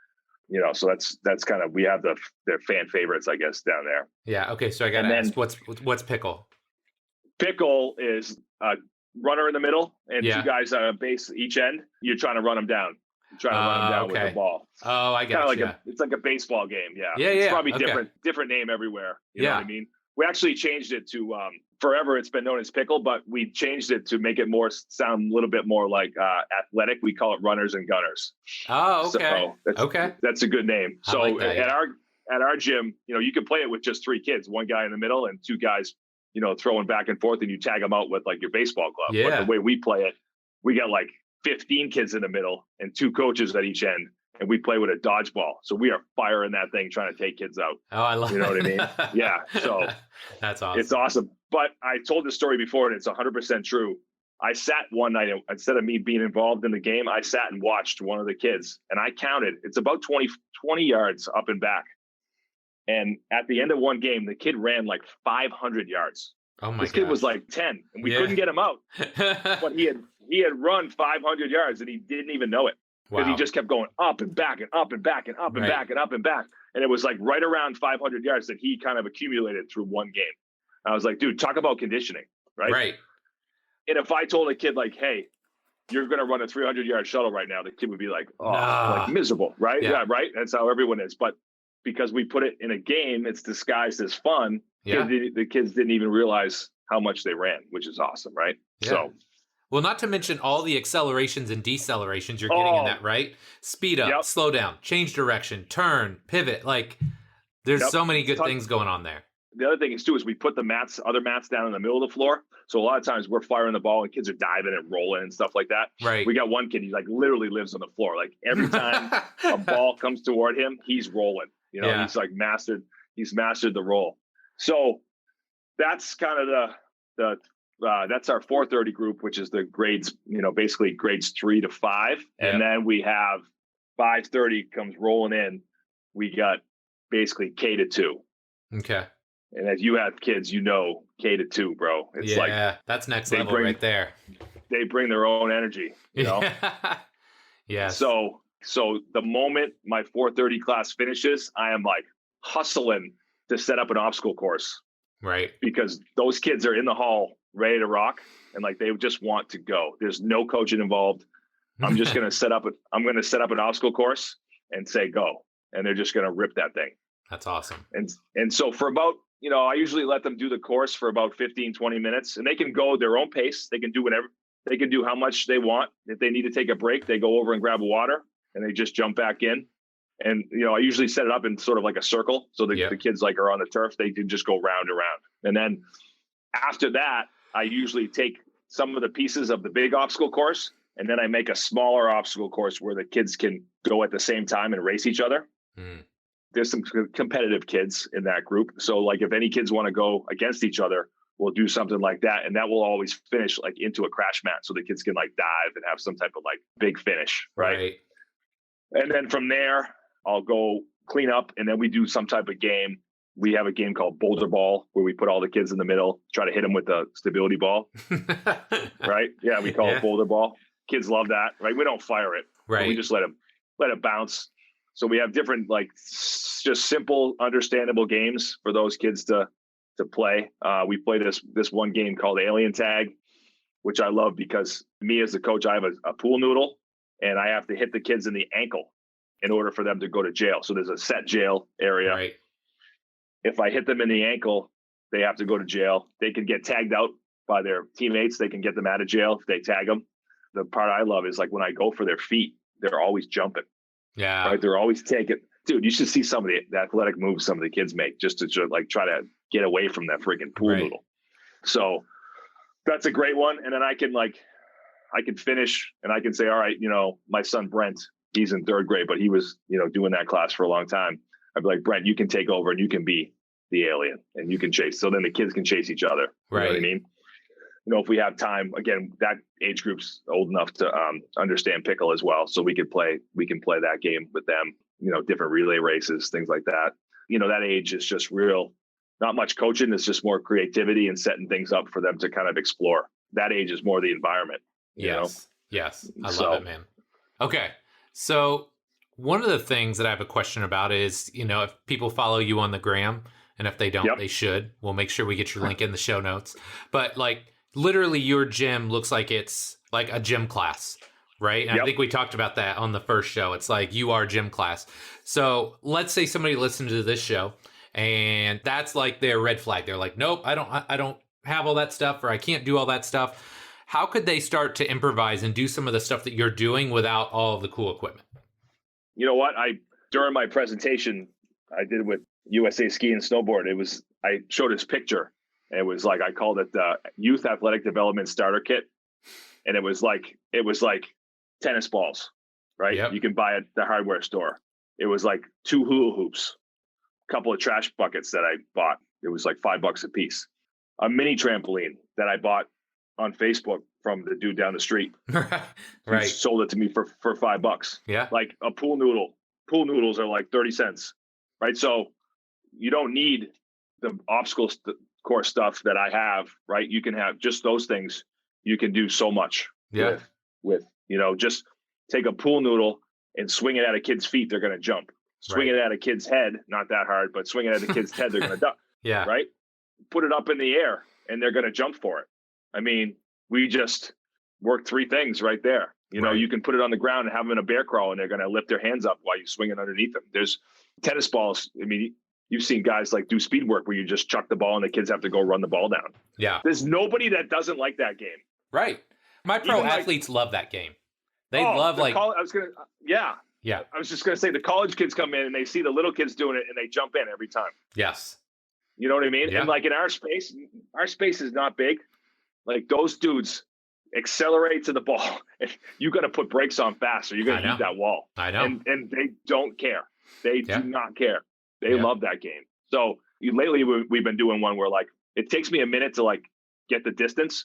So that's kind of, we have their fan favorites, I guess, down there. Yeah. Okay. So I got to ask, what's pickle? Pickle is a runner in the middle and two guys on a base each end. You're trying to run them down. You're trying to run them down with the ball. Oh, I got you. It's like a baseball game. Yeah. Yeah. It's probably different name everywhere. You know what I mean? We actually changed it to forever. It's been known as pickle, but we changed it to make it sound a little bit more like athletic. We call it runners and gunners. Oh, okay. So that's a good name. So like that, at our gym, you can play it with just 3 kids, one guy in the middle and 2 guys, throwing back and forth, and you tag them out with like your baseball glove. Yeah. But the way we play it, we got like 15 kids in the middle and 2 coaches at each end. And we play with a dodgeball. So we are firing that thing, trying to take kids out. Oh, I love it. You know what I mean? Yeah. So that's awesome. It's awesome. But I told this story before and it's 100% true. I sat one night, and instead of me being involved in the game, I sat and watched one of the kids and I counted. It's about 20 yards up and back. And at the end of one game, the kid ran like 500 yards. Oh my! This kid was like 10 and we couldn't get him out. But he had run 500 yards and he didn't even know it. Because he just kept going up and back and up and back and up and back and up and back. And it was like right around 500 yards that he kind of accumulated through one game. I was like, dude, talk about conditioning, right? Right. And if I told a kid like, hey, you're going to run a 300-yard shuttle right now, the kid would be like, like miserable, right? Yeah, right? That's how everyone is. But because we put it in a game, it's disguised as fun. Yeah. The kids didn't even realize how much they ran, which is awesome, right? Yeah. So. Well, not to mention all the accelerations and decelerations you're getting in that, right? Speed up, slow down, change direction, turn, pivot. Like, there's so many good things going on there. The other thing is, too, is we put the other mats down in the middle of the floor. So a lot of times we're firing the ball and kids are diving and rolling and stuff like that. Right. We got one kid, he like literally lives on the floor. Like every time a ball comes toward him, he's rolling. He's like he's mastered the roll. So that's kind of that's our 430 group, which is the grades, basically grades 3 to 5. And then we have 530 comes rolling in. We got basically K to 2. Okay. And as you have kids, K to 2, bro. It's that's next level right there. They bring their own energy, Yeah. So the moment my 430 class finishes, I am like hustling to set up an obstacle course. Right. Because those kids are in the hall ready to rock, and like they just want to go. There's no coaching involved. I'm just going to set up an obstacle course and say go, and they're just going to rip that thing. That's awesome. And so for about, I usually let them do the course for about 15, 20 minutes, and they can go their own pace. They can do whatever. They can do how much they want. If they need to take a break, they go over and grab water, and they just jump back in. And, I usually set it up in sort of like a circle. So the kids like are on the turf. They can just go round and round. And then after that, I usually take some of the pieces of the big obstacle course, and then I make a smaller obstacle course where the kids can go at the same time and race each other. Mm. There's some competitive kids in that group. So like if any kids want to go against each other, we'll do something like that. And that will always finish like into a crash mat. So the kids can like dive and have some type of like big finish. Right. And then from there, I'll go clean up, and then we do some type of game. We have a game called Boulder Ball where we put all the kids in the middle, try to hit them with a stability ball. Right. Yeah. We call it Boulder Ball. Kids love that. Right. We don't fire it. Right. We just let it bounce. So we have different, like just simple, understandable games for those kids to play. We play this one game called Alien Tag, which I love because me as the coach, I have a pool noodle, and I have to hit the kids in the ankle in order for them to go to jail. So there's a set jail area. Right. If I hit them in the ankle, they have to go to jail. They can get tagged out by their teammates. They can get them out of jail if they tag them. The part I love is like when I go for their feet, they're always jumping. Yeah. Right. They're always taking. Dude, you should see some of the athletic moves some of the kids make just to like try to get away from that freaking pool noodle. So that's a great one. And then I can finish and I can say, all right, my son Brent, he's in third grade, but he was, doing that class for a long time. I'd be like, Brent, you can take over and you can be the alien and you can chase. So then the kids can chase each other. You know what I mean? If we have time, again, that age group's old enough to understand pickle as well. So we can play that game with them, different relay races, things like that. That age is just real, not much coaching. It's just more creativity and setting things up for them to kind of explore. That age is more the environment. Yes. I love it, man. Okay. So one of the things that I have a question about is, if people follow you on the gram, and if they don't, they should. We'll make sure we get your link in the show notes. But like literally your gym looks like it's like a gym class, right? And I think we talked about that on the first show. It's like you are gym class. So let's say somebody listened to this show and that's like their red flag. They're like, nope, I don't have all that stuff, or I can't do all that stuff. How could they start to improvise and do some of the stuff that you're doing without all of the cool equipment? You know what? During my presentation I did with USA Ski and Snowboard, I showed his picture. It was like, I called it the Youth Athletic Development Starter Kit. And it was like tennis balls, right? Yep. You can buy at the hardware store. It was like 2 hula hoops, a couple of trash buckets that I bought. It was like $5 a piece. A mini trampoline that I bought on Facebook from the dude down the street. Right. He sold it to me for $5. Yeah. Like a pool noodle. Pool noodles are like 30 cents, right? So you don't need the obstacle course stuff that I have, right? You can have just those things. You can do so much with just take a pool noodle and swing it at a kid's feet. They're going to jump. Swing it at a kid's head. Not that hard, but swing it at a kid's head. They're going to duck. Yeah. Right. Put it up in the air and they're going to jump for it. I mean, we just worked 3 things right there. You can put it on the ground and have them in a bear crawl and they're going to lift their hands up while you're swinging underneath them. There's tennis balls. I mean, you've seen guys like do speed work where you just chuck the ball and the kids have to go run the ball down. Yeah. There's nobody that doesn't like that game. Right. My pro athletes love that game. They love like, I was just going to say the college kids come in and they see the little kids doing it and they jump in every time. Yes. You know what I mean? Yeah. And like in our space is not big. Like those dudes accelerate to the ball. You got to put brakes on fast or you're going to hit that wall. I know. And they don't care. They do not care. They love that game. So lately we've been doing one where like, it takes me a minute to like get the distance,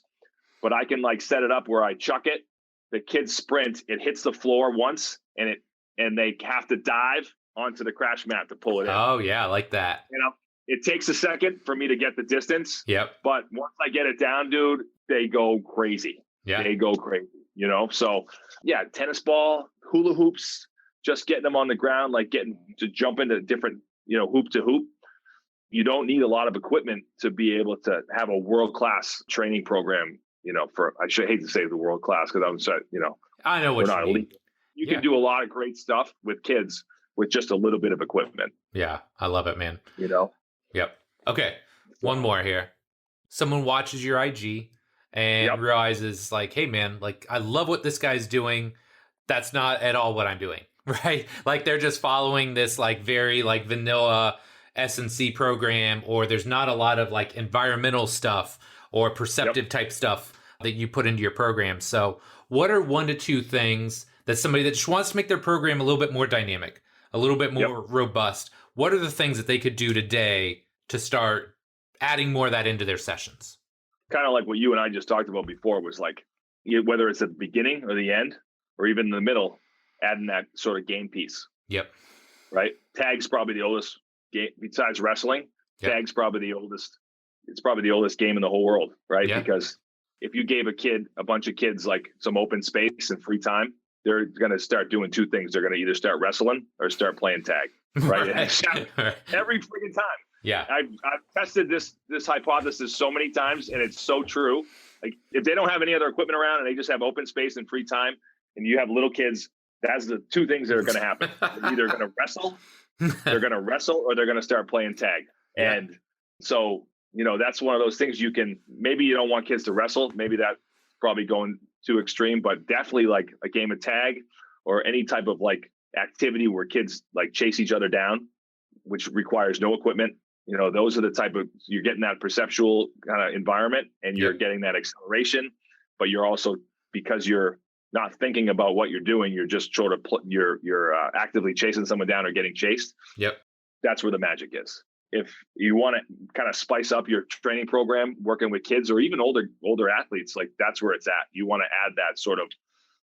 but I can like set it up where I chuck it. The kids sprint, it hits the floor once and they have to dive onto the crash mat to pull it in. Oh yeah. I like that. It takes a second for me to get the distance. Yep. But once I get it down, dude, they go crazy. Yeah. They go crazy, So yeah, tennis ball, hula hoops, just getting them on the ground, like getting to jump into different, hoop to hoop. you don't need a lot of equipment to be able to have a world-class training program, I should hate to say the world-class because I know what we're not you mean. elite. You can do a lot of great stuff with kids with just a little bit of equipment. Yeah, I love it, man. Yep. Okay, one more here. Someone watches your IG and realizes like, hey, man, like I love what this guy's doing. That's not at all what I'm doing, right? Like they're just following this like very like vanilla S&C program, or there's not a lot of like environmental stuff or perceptive type stuff that you put into your program. So what are 1 to 2 things that somebody that just wants to make their program a little bit more dynamic, a little bit more robust, what are the things that they could do today to start adding more of that into their sessions? Kind of like what you and I just talked about before was like, whether it's at the beginning or the end or even in the middle, adding that sort of game piece. Yep. Right. Tag's probably the oldest game besides wrestling. Tag's probably the oldest. It's probably the oldest game in the whole world. Right. Yeah. Because if you gave a bunch of kids like some open space and free time, they're going to start doing 2 things. They're going to either start wrestling or start playing tag. Right. Every freaking time. Yeah. I've tested this hypothesis so many times, and it's so true. Like if they don't have any other equipment around and they just have open space and free time, and you have little kids, that's the 2 things that are going to happen. They're either going to wrestle, or they're going to start playing tag. Yeah. And so, that's one of those things maybe you don't want kids to wrestle. Maybe that's probably going too extreme, but definitely like a game of tag or any type of like activity where kids like chase each other down, which requires no equipment. Those are the type of, you're getting that perceptual kind of environment and you're getting that acceleration, but you're also, because you're not thinking about what you're doing, you're just sort of, you're actively chasing someone down or getting chased. Yep. That's where the magic is. If you want to kind of spice up your training program, working with kids or even older athletes, like that's where it's at. You want to add that sort of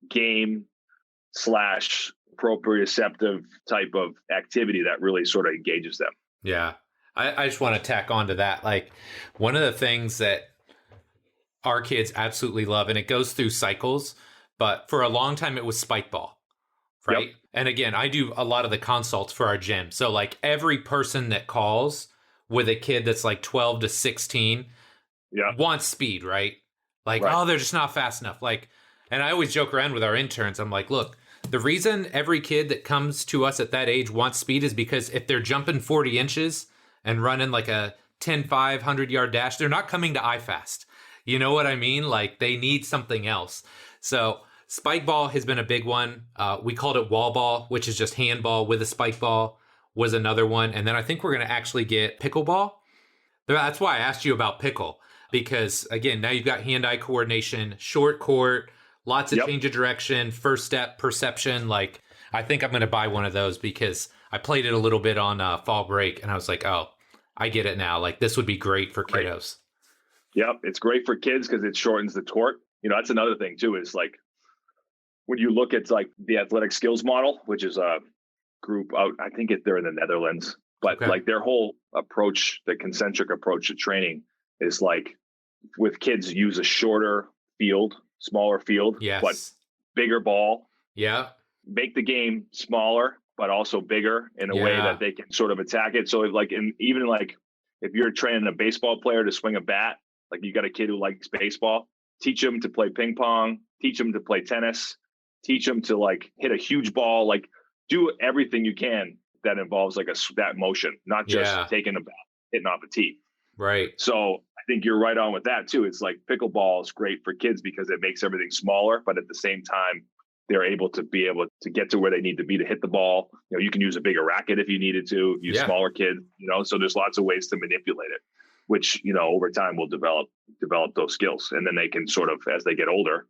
game / proprioceptive type of activity that really sort of engages them. Yeah. I just want to tack on to that. Like one of the things that our kids absolutely love, and it goes through cycles, but for a long time it was spike ball, right? Yep. And again, I do a lot of the consults for our gym. So like every person that calls with a kid that's like 12 to 16 wants speed, right? Like, oh, they're just not fast enough. Like, and I always joke around with our interns. I'm like, look, the reason every kid that comes to us at that age wants speed is because if they're jumping 40 inches and running like a 10-5 100-yard dash, they're not coming to iFast. You know what I mean? Like they need something else. So spike ball has been a big one. We called it wall ball, which is just handball with a spike ball, was another one. And then I think we're going to actually get pickleball. That's why I asked you about pickle, because again, now you've got hand-eye coordination, short court, lots of change of direction, first step perception. Like I think I'm going to buy one of those because I played it a little bit on fall break and I was like, oh, I get it now. Like this would be great for kiddos. Yep. It's great for kids because it shortens the torque. That's another thing too, is like when you look at like the athletic skills model, which is a group out, I think they're in the Netherlands, but like their whole approach, the concentric approach to training is like with kids use a shorter field, smaller field, but bigger ball. Yeah. Make the game smaller, but also bigger in a way that they can sort of attack it. So like, even like if you're training a baseball player to swing a bat, like you got a kid who likes baseball, teach them to play ping pong, teach them to play tennis, teach them to like hit a huge ball, like do everything you can that involves like that motion, not just taking a bat, hitting off a tee. Right. So I think you're right on with that too. It's like pickleball is great for kids because it makes everything smaller, but at the same time, they're able to get to where they need to be to hit the ball. You can use a bigger racket if you needed to, use smaller kids, so there's lots of ways to manipulate it, which, over time will develop those skills. And then they can sort of, as they get older,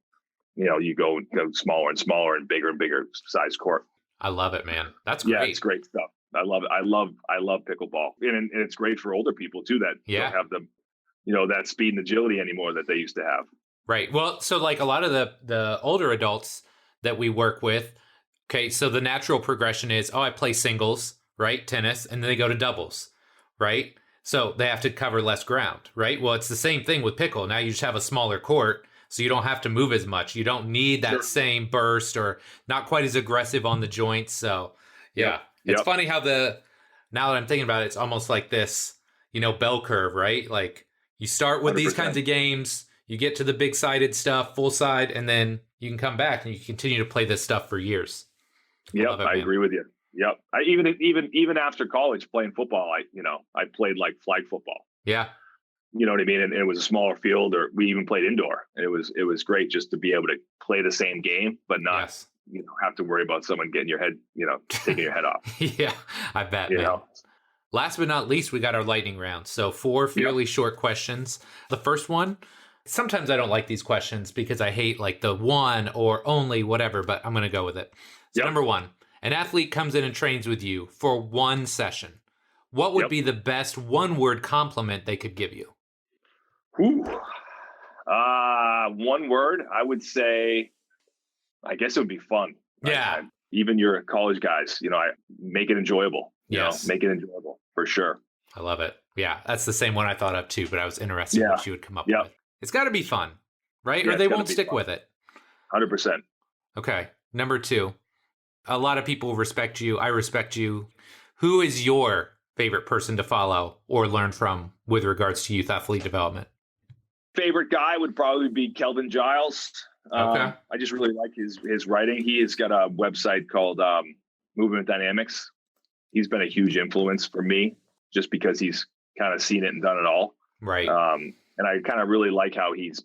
you go smaller and smaller and bigger size court. I love it, man. That's great. Yeah, it's great stuff. I love it. I love pickleball. And it's great for older people too, that don't have that speed and agility anymore that they used to have. Right. Well, so like a lot of the older adults that we work with, okay, so the natural progression is, I play singles, right? Tennis, and then they go to doubles, right? So they have to cover less ground, right? Well, it's the same thing with pickle. Now you just have a smaller court, so you don't have to move as much. You don't need that same burst or not quite as aggressive on the joints. So, it's funny how now that I'm thinking about it, it's almost like this, bell curve, right? Like you start with these 100%. kinds of games, you get to the big sided stuff, full side, and then you can come back and you continue to play this stuff for years. Yep, I agree with you. Yep. I even after college playing football, I played like flag football. Yeah. You know what I mean? And it was a smaller field, or we even played indoor. And it was great just to be able to play the same game, but not, Yes. have to worry about someone getting your head, taking your head off. Yeah, I bet, man. Last but not least, we got our lightning round. So 4 fairly short questions. The first one, sometimes I don't like these questions because I hate like the one or only whatever, but I'm going to go with it. So number 1, an athlete comes in and trains with you for 1 session. What would be the best one-word compliment they could give you? Ooh. One word, I would say, I guess it would be fun. Yeah. Even your college guys, I make it enjoyable. Yes. Make it enjoyable for sure. I love it. Yeah. That's the same one I thought of too, but I was interested in what you would come up with. It's got to be fun, right? Yeah, or they won't stick with it. 100%. Okay. Number 2, a lot of people respect you. I respect you. Who is your favorite person to follow or learn from with regards to youth athlete development? Favorite guy would probably be Kelvin Giles. Okay. I just really like his writing. He has got a website called Movement Dynamics. He's been a huge influence for me just because he's kind of seen it and done it all. Right. And I kind of really like how he's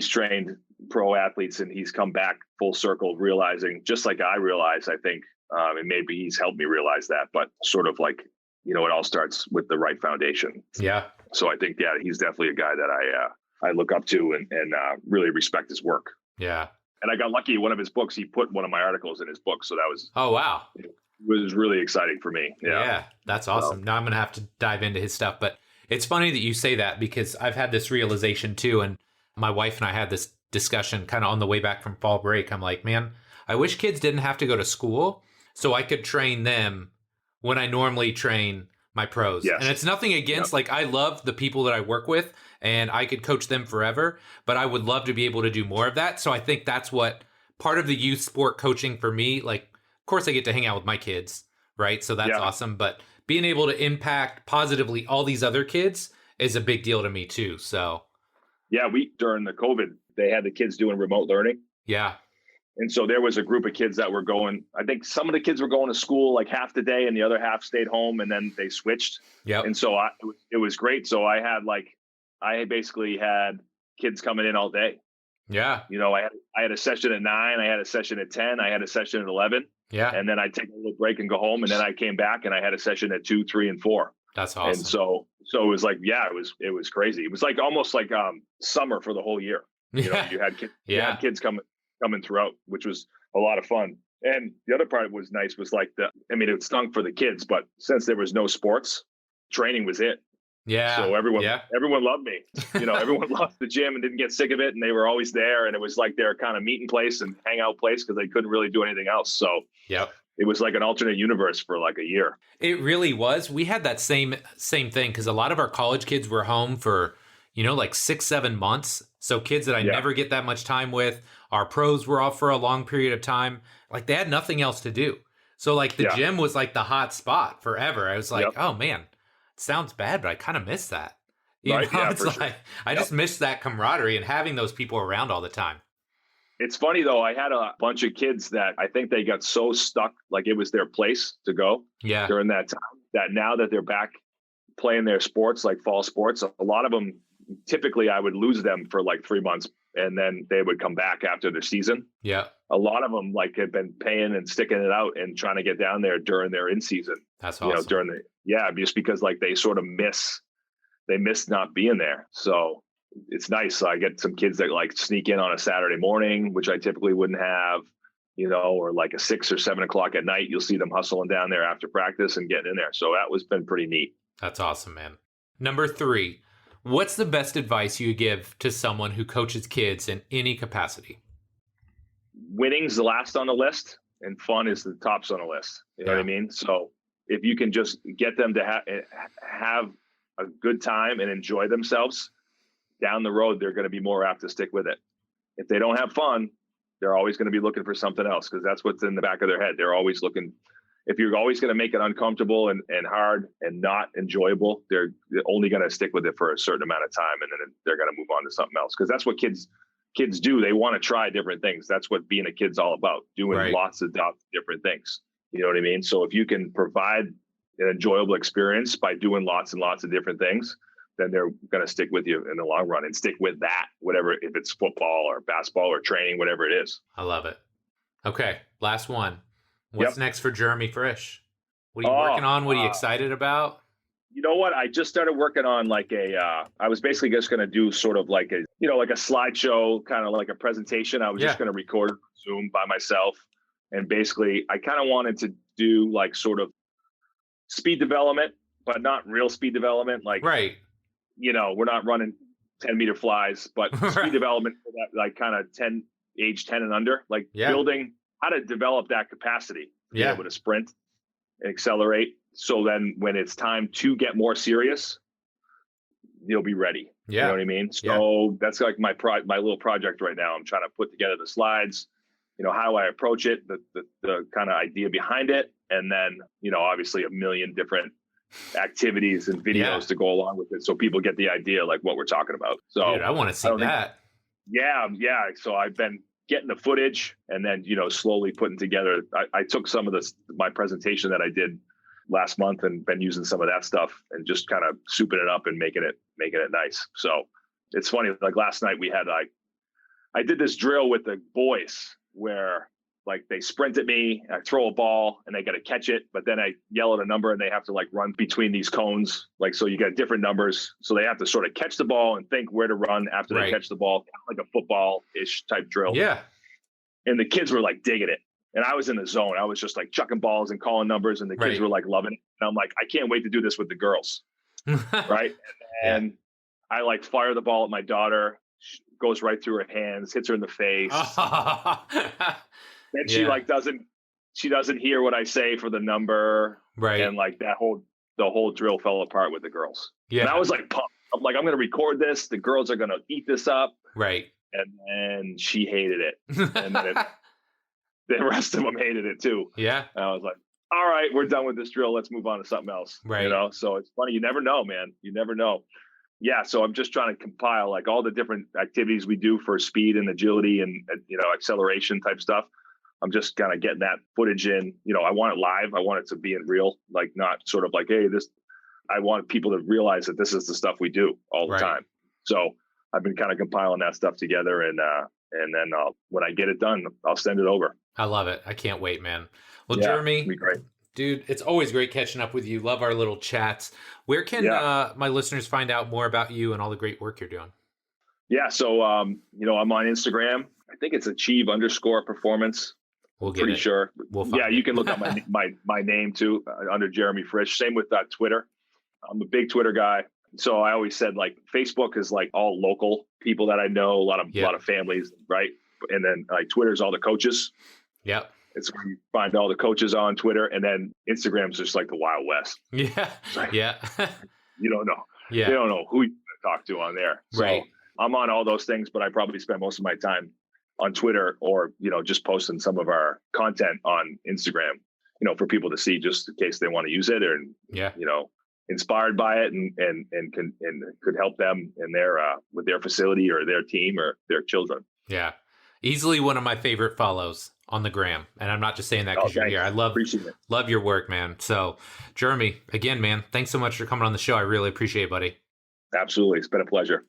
trained pro athletes and he's come back full circle, realizing, just like I realized, I think, and maybe he's helped me realize that, but sort of like, it all starts with the right foundation. Yeah. So I think, he's definitely a guy that I look up to and really respect his work. Yeah. And I got lucky. One of his books, he put one of my articles in his book. So that was, oh, wow. It was really exciting for me. Yeah. That's awesome. Now I'm going to have to dive into his stuff, but it's funny that you say that because I've had this realization too. And my wife and I had this discussion kind of on the way back from fall break. I'm like, man, I wish kids didn't have to go to school so I could train them when I normally train my pros. Yes. And it's nothing against, like, I love the people that I work with and I could coach them forever, but I would love to be able to do more of that. So I think that's what part of the youth sport coaching for me, like, of course I get to hang out with my kids, right? So that's awesome. But being able to impact positively all these other kids is a big deal to me too. So yeah, during the COVID, they had the kids doing remote learning. Yeah. And so there was a group of kids that were going, I think some of the kids were going to school like half the day and the other half stayed home and then they switched. Yeah. And so it was great. So I basically had kids coming in all day. Yeah. I had a session at 9, I had a session at 10, I had a session at 11. Yeah. And then I'd take a little break and go home. And then I came back and I had a session at 2, 3, and 4. That's awesome. And so it was like, it was crazy. It was like almost like summer for the whole year. You had kids coming throughout, which was a lot of fun. And the other part was nice was like it stunk for the kids, but since there was no sports, training was it. Yeah. So everyone loved me. Everyone loved the gym and didn't get sick of it. And they were always there. And it was like their kind of meeting place and hangout place because they couldn't really do anything else. So it was like an alternate universe for like a year. It really was. We had that same thing because a lot of our college kids were home for, like 6-7 months. So kids that I never get that much time with. Our pros were off for a long period of time. Like they had nothing else to do. So like the gym was like the hot spot forever. I was like, oh man, it sounds bad, but I kind of miss that. It's like, I just miss that camaraderie and having those people around all the time. It's funny though. I had a bunch of kids that I think they got so stuck, like it was their place to go during that time, that now that they're back playing their sports, like fall sports, a lot of them, typically I would lose them for like 3 months and then they would come back after the season. Yeah. A lot of them like had been paying and sticking it out and trying to get down there during their in season. That's awesome. Just because like they sort of miss not being there. So it's nice. So I get some kids that like sneak in on a Saturday morning, which I typically wouldn't have, or like a 6 or 7 o'clock at night, you'll see them hustling down there after practice and getting in there. So that was been pretty neat. That's awesome, man. Number 3, what's the best advice you give to someone who coaches kids in any capacity? Winning's the last on the list and fun is the tops on the list. You know what I mean? So if you can just get them to have a good time and enjoy themselves, down the road, they're going to be more apt to stick with it. If they don't have fun, they're always going to be looking for something else because that's what's in the back of their head. They're always looking, if you're always going to make it uncomfortable and hard and not enjoyable, they're only going to stick with it for a certain amount of time, and then they're going to move on to something else. Because that's what kids do. They want to try different things. That's what being a kid's all about, doing lots of different things. You know what I mean? So if you can provide an enjoyable experience by doing lots and lots of different things, then they're going to stick with you in the long run and stick with that, whatever, if it's football or basketball or training, whatever it is. I love it. Okay. Last one. What's next for Jeremy Frisch? What are you working on? What are you excited about? You know what? I just started working on like I was basically just going to do sort of like a slideshow, kind of like a presentation. I was just going to record Zoom by myself. And basically I kind of wanted to do like sort of speed development, but not real speed development. Like, we're not running 10-meter flies, but speed development for that, like kind of age 10 and under, like building how to develop that capacity to be able to sprint and accelerate. So then when it's time to get more serious, you'll be ready. You know what I mean? So that's like my little project right now. I'm trying to put together the slides, how do I approach it, the kind of idea behind it. And then, obviously a million different activities and videos to go along with it. So people get the idea, like what we're talking about. So dude, I want to see that. Yeah. So I've been getting the footage and then, slowly putting together. I took some of my presentation that I did last month and been using some of that stuff and just kind of souping it up and making it nice. So it's funny. Like last night we had I did this drill with the boys where like they sprint at me, I throw a ball and they got to catch it, but then I yell at a number and they have to like run between these cones. Like, so you got different numbers. So they have to sort of catch the ball and think where to run after they catch the ball, kind of like a football-ish type drill. Yeah. And the kids were like digging it. And I was in the zone. I was just like chucking balls and calling numbers and the kids were like loving it. And I'm like, I can't wait to do this with the girls. Right. And I like fire the ball at my daughter, goes right through her hands, hits her in the face. Then she doesn't hear what I say for the number. Right. And like the whole drill fell apart with the girls. Yeah. And I was like pumped. I'm like, I'm going to record this. The girls are going to eat this up. Right. And then she hated it. And then the rest of them hated it too. Yeah. And I was like, all right, we're done with this drill. Let's move on to something else. Right. So it's funny. You never know, man. You never know. Yeah. So I'm just trying to compile like all the different activities we do for speed and agility and, acceleration type stuff. I'm just kind of getting that footage in. I want it live. I want it to be in real, like not sort of like, hey, I want people to realize that this is the stuff we do all the time. So I've been kind of compiling that stuff together and then when I get it done, I'll send it over. I love it. I can't wait, man. Well, Jeremy, it'll be great. Dude, it's always great catching up with you. Love our little chats. Where can my listeners find out more about you and all the great work you're doing? Yeah. So, I'm on Instagram. I think it's @achieve_performance. We'll get pretty sure. We'll find you can look up my name too under Jeremy Frisch. Same with Twitter. I'm a big Twitter guy. So I always said like Facebook is like all local people that I know, a lot of families, right? And then like Twitter's all the coaches. Yep. It's where you find all the coaches on Twitter, and then Instagram's just like the Wild West. Yeah. Like, you don't know. Yeah. You don't know who you're going to talk to on there. So I'm on all those things, but I probably spend most of my time on Twitter or, just posting some of our content on Instagram, for people to see just in case they want to use it or, inspired by it and could help them in their, with their facility or their team or their children. Yeah. Easily one of my favorite follows on the gram. And I'm not just saying that because you're here. I love your work, man. So Jeremy, again, man, thanks so much for coming on the show. I really appreciate it, buddy. Absolutely. It's been a pleasure.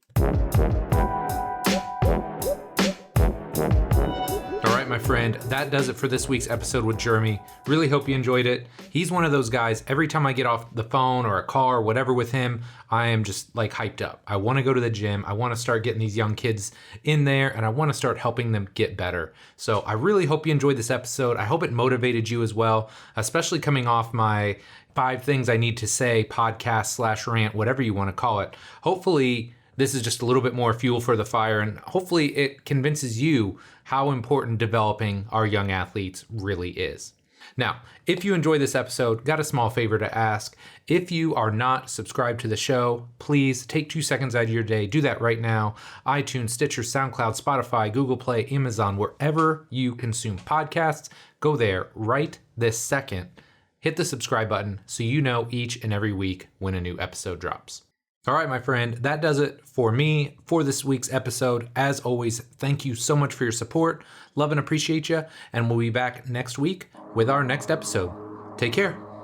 My friend, that does it for this week's episode with Jeremy. Really hope you enjoyed it. He's one of those guys, every time I get off the phone or a call or whatever with him, I am just like hyped up. I want to go to the gym. I want to start getting these young kids in there and I want to start helping them get better. So I really hope you enjoyed this episode. I hope it motivated you as well, especially coming off my 5 things I need to say podcast / rant, whatever you want to call it. Hopefully this is just a little bit more fuel for the fire, and hopefully it convinces you how important developing our young athletes really is. Now, if you enjoyed this episode, got a small favor to ask. If you are not subscribed to the show, please take 2 seconds out of your day. Do that right now. iTunes, Stitcher, SoundCloud, Spotify, Google Play, Amazon, wherever you consume podcasts, go there right this second hit the subscribe button so you know each and every week when a new episode drops. All right, my friend, that does it for me for this week's episode. As always, thank you so much for your support. Love and appreciate you. And we'll be back next week with our next episode. Take care.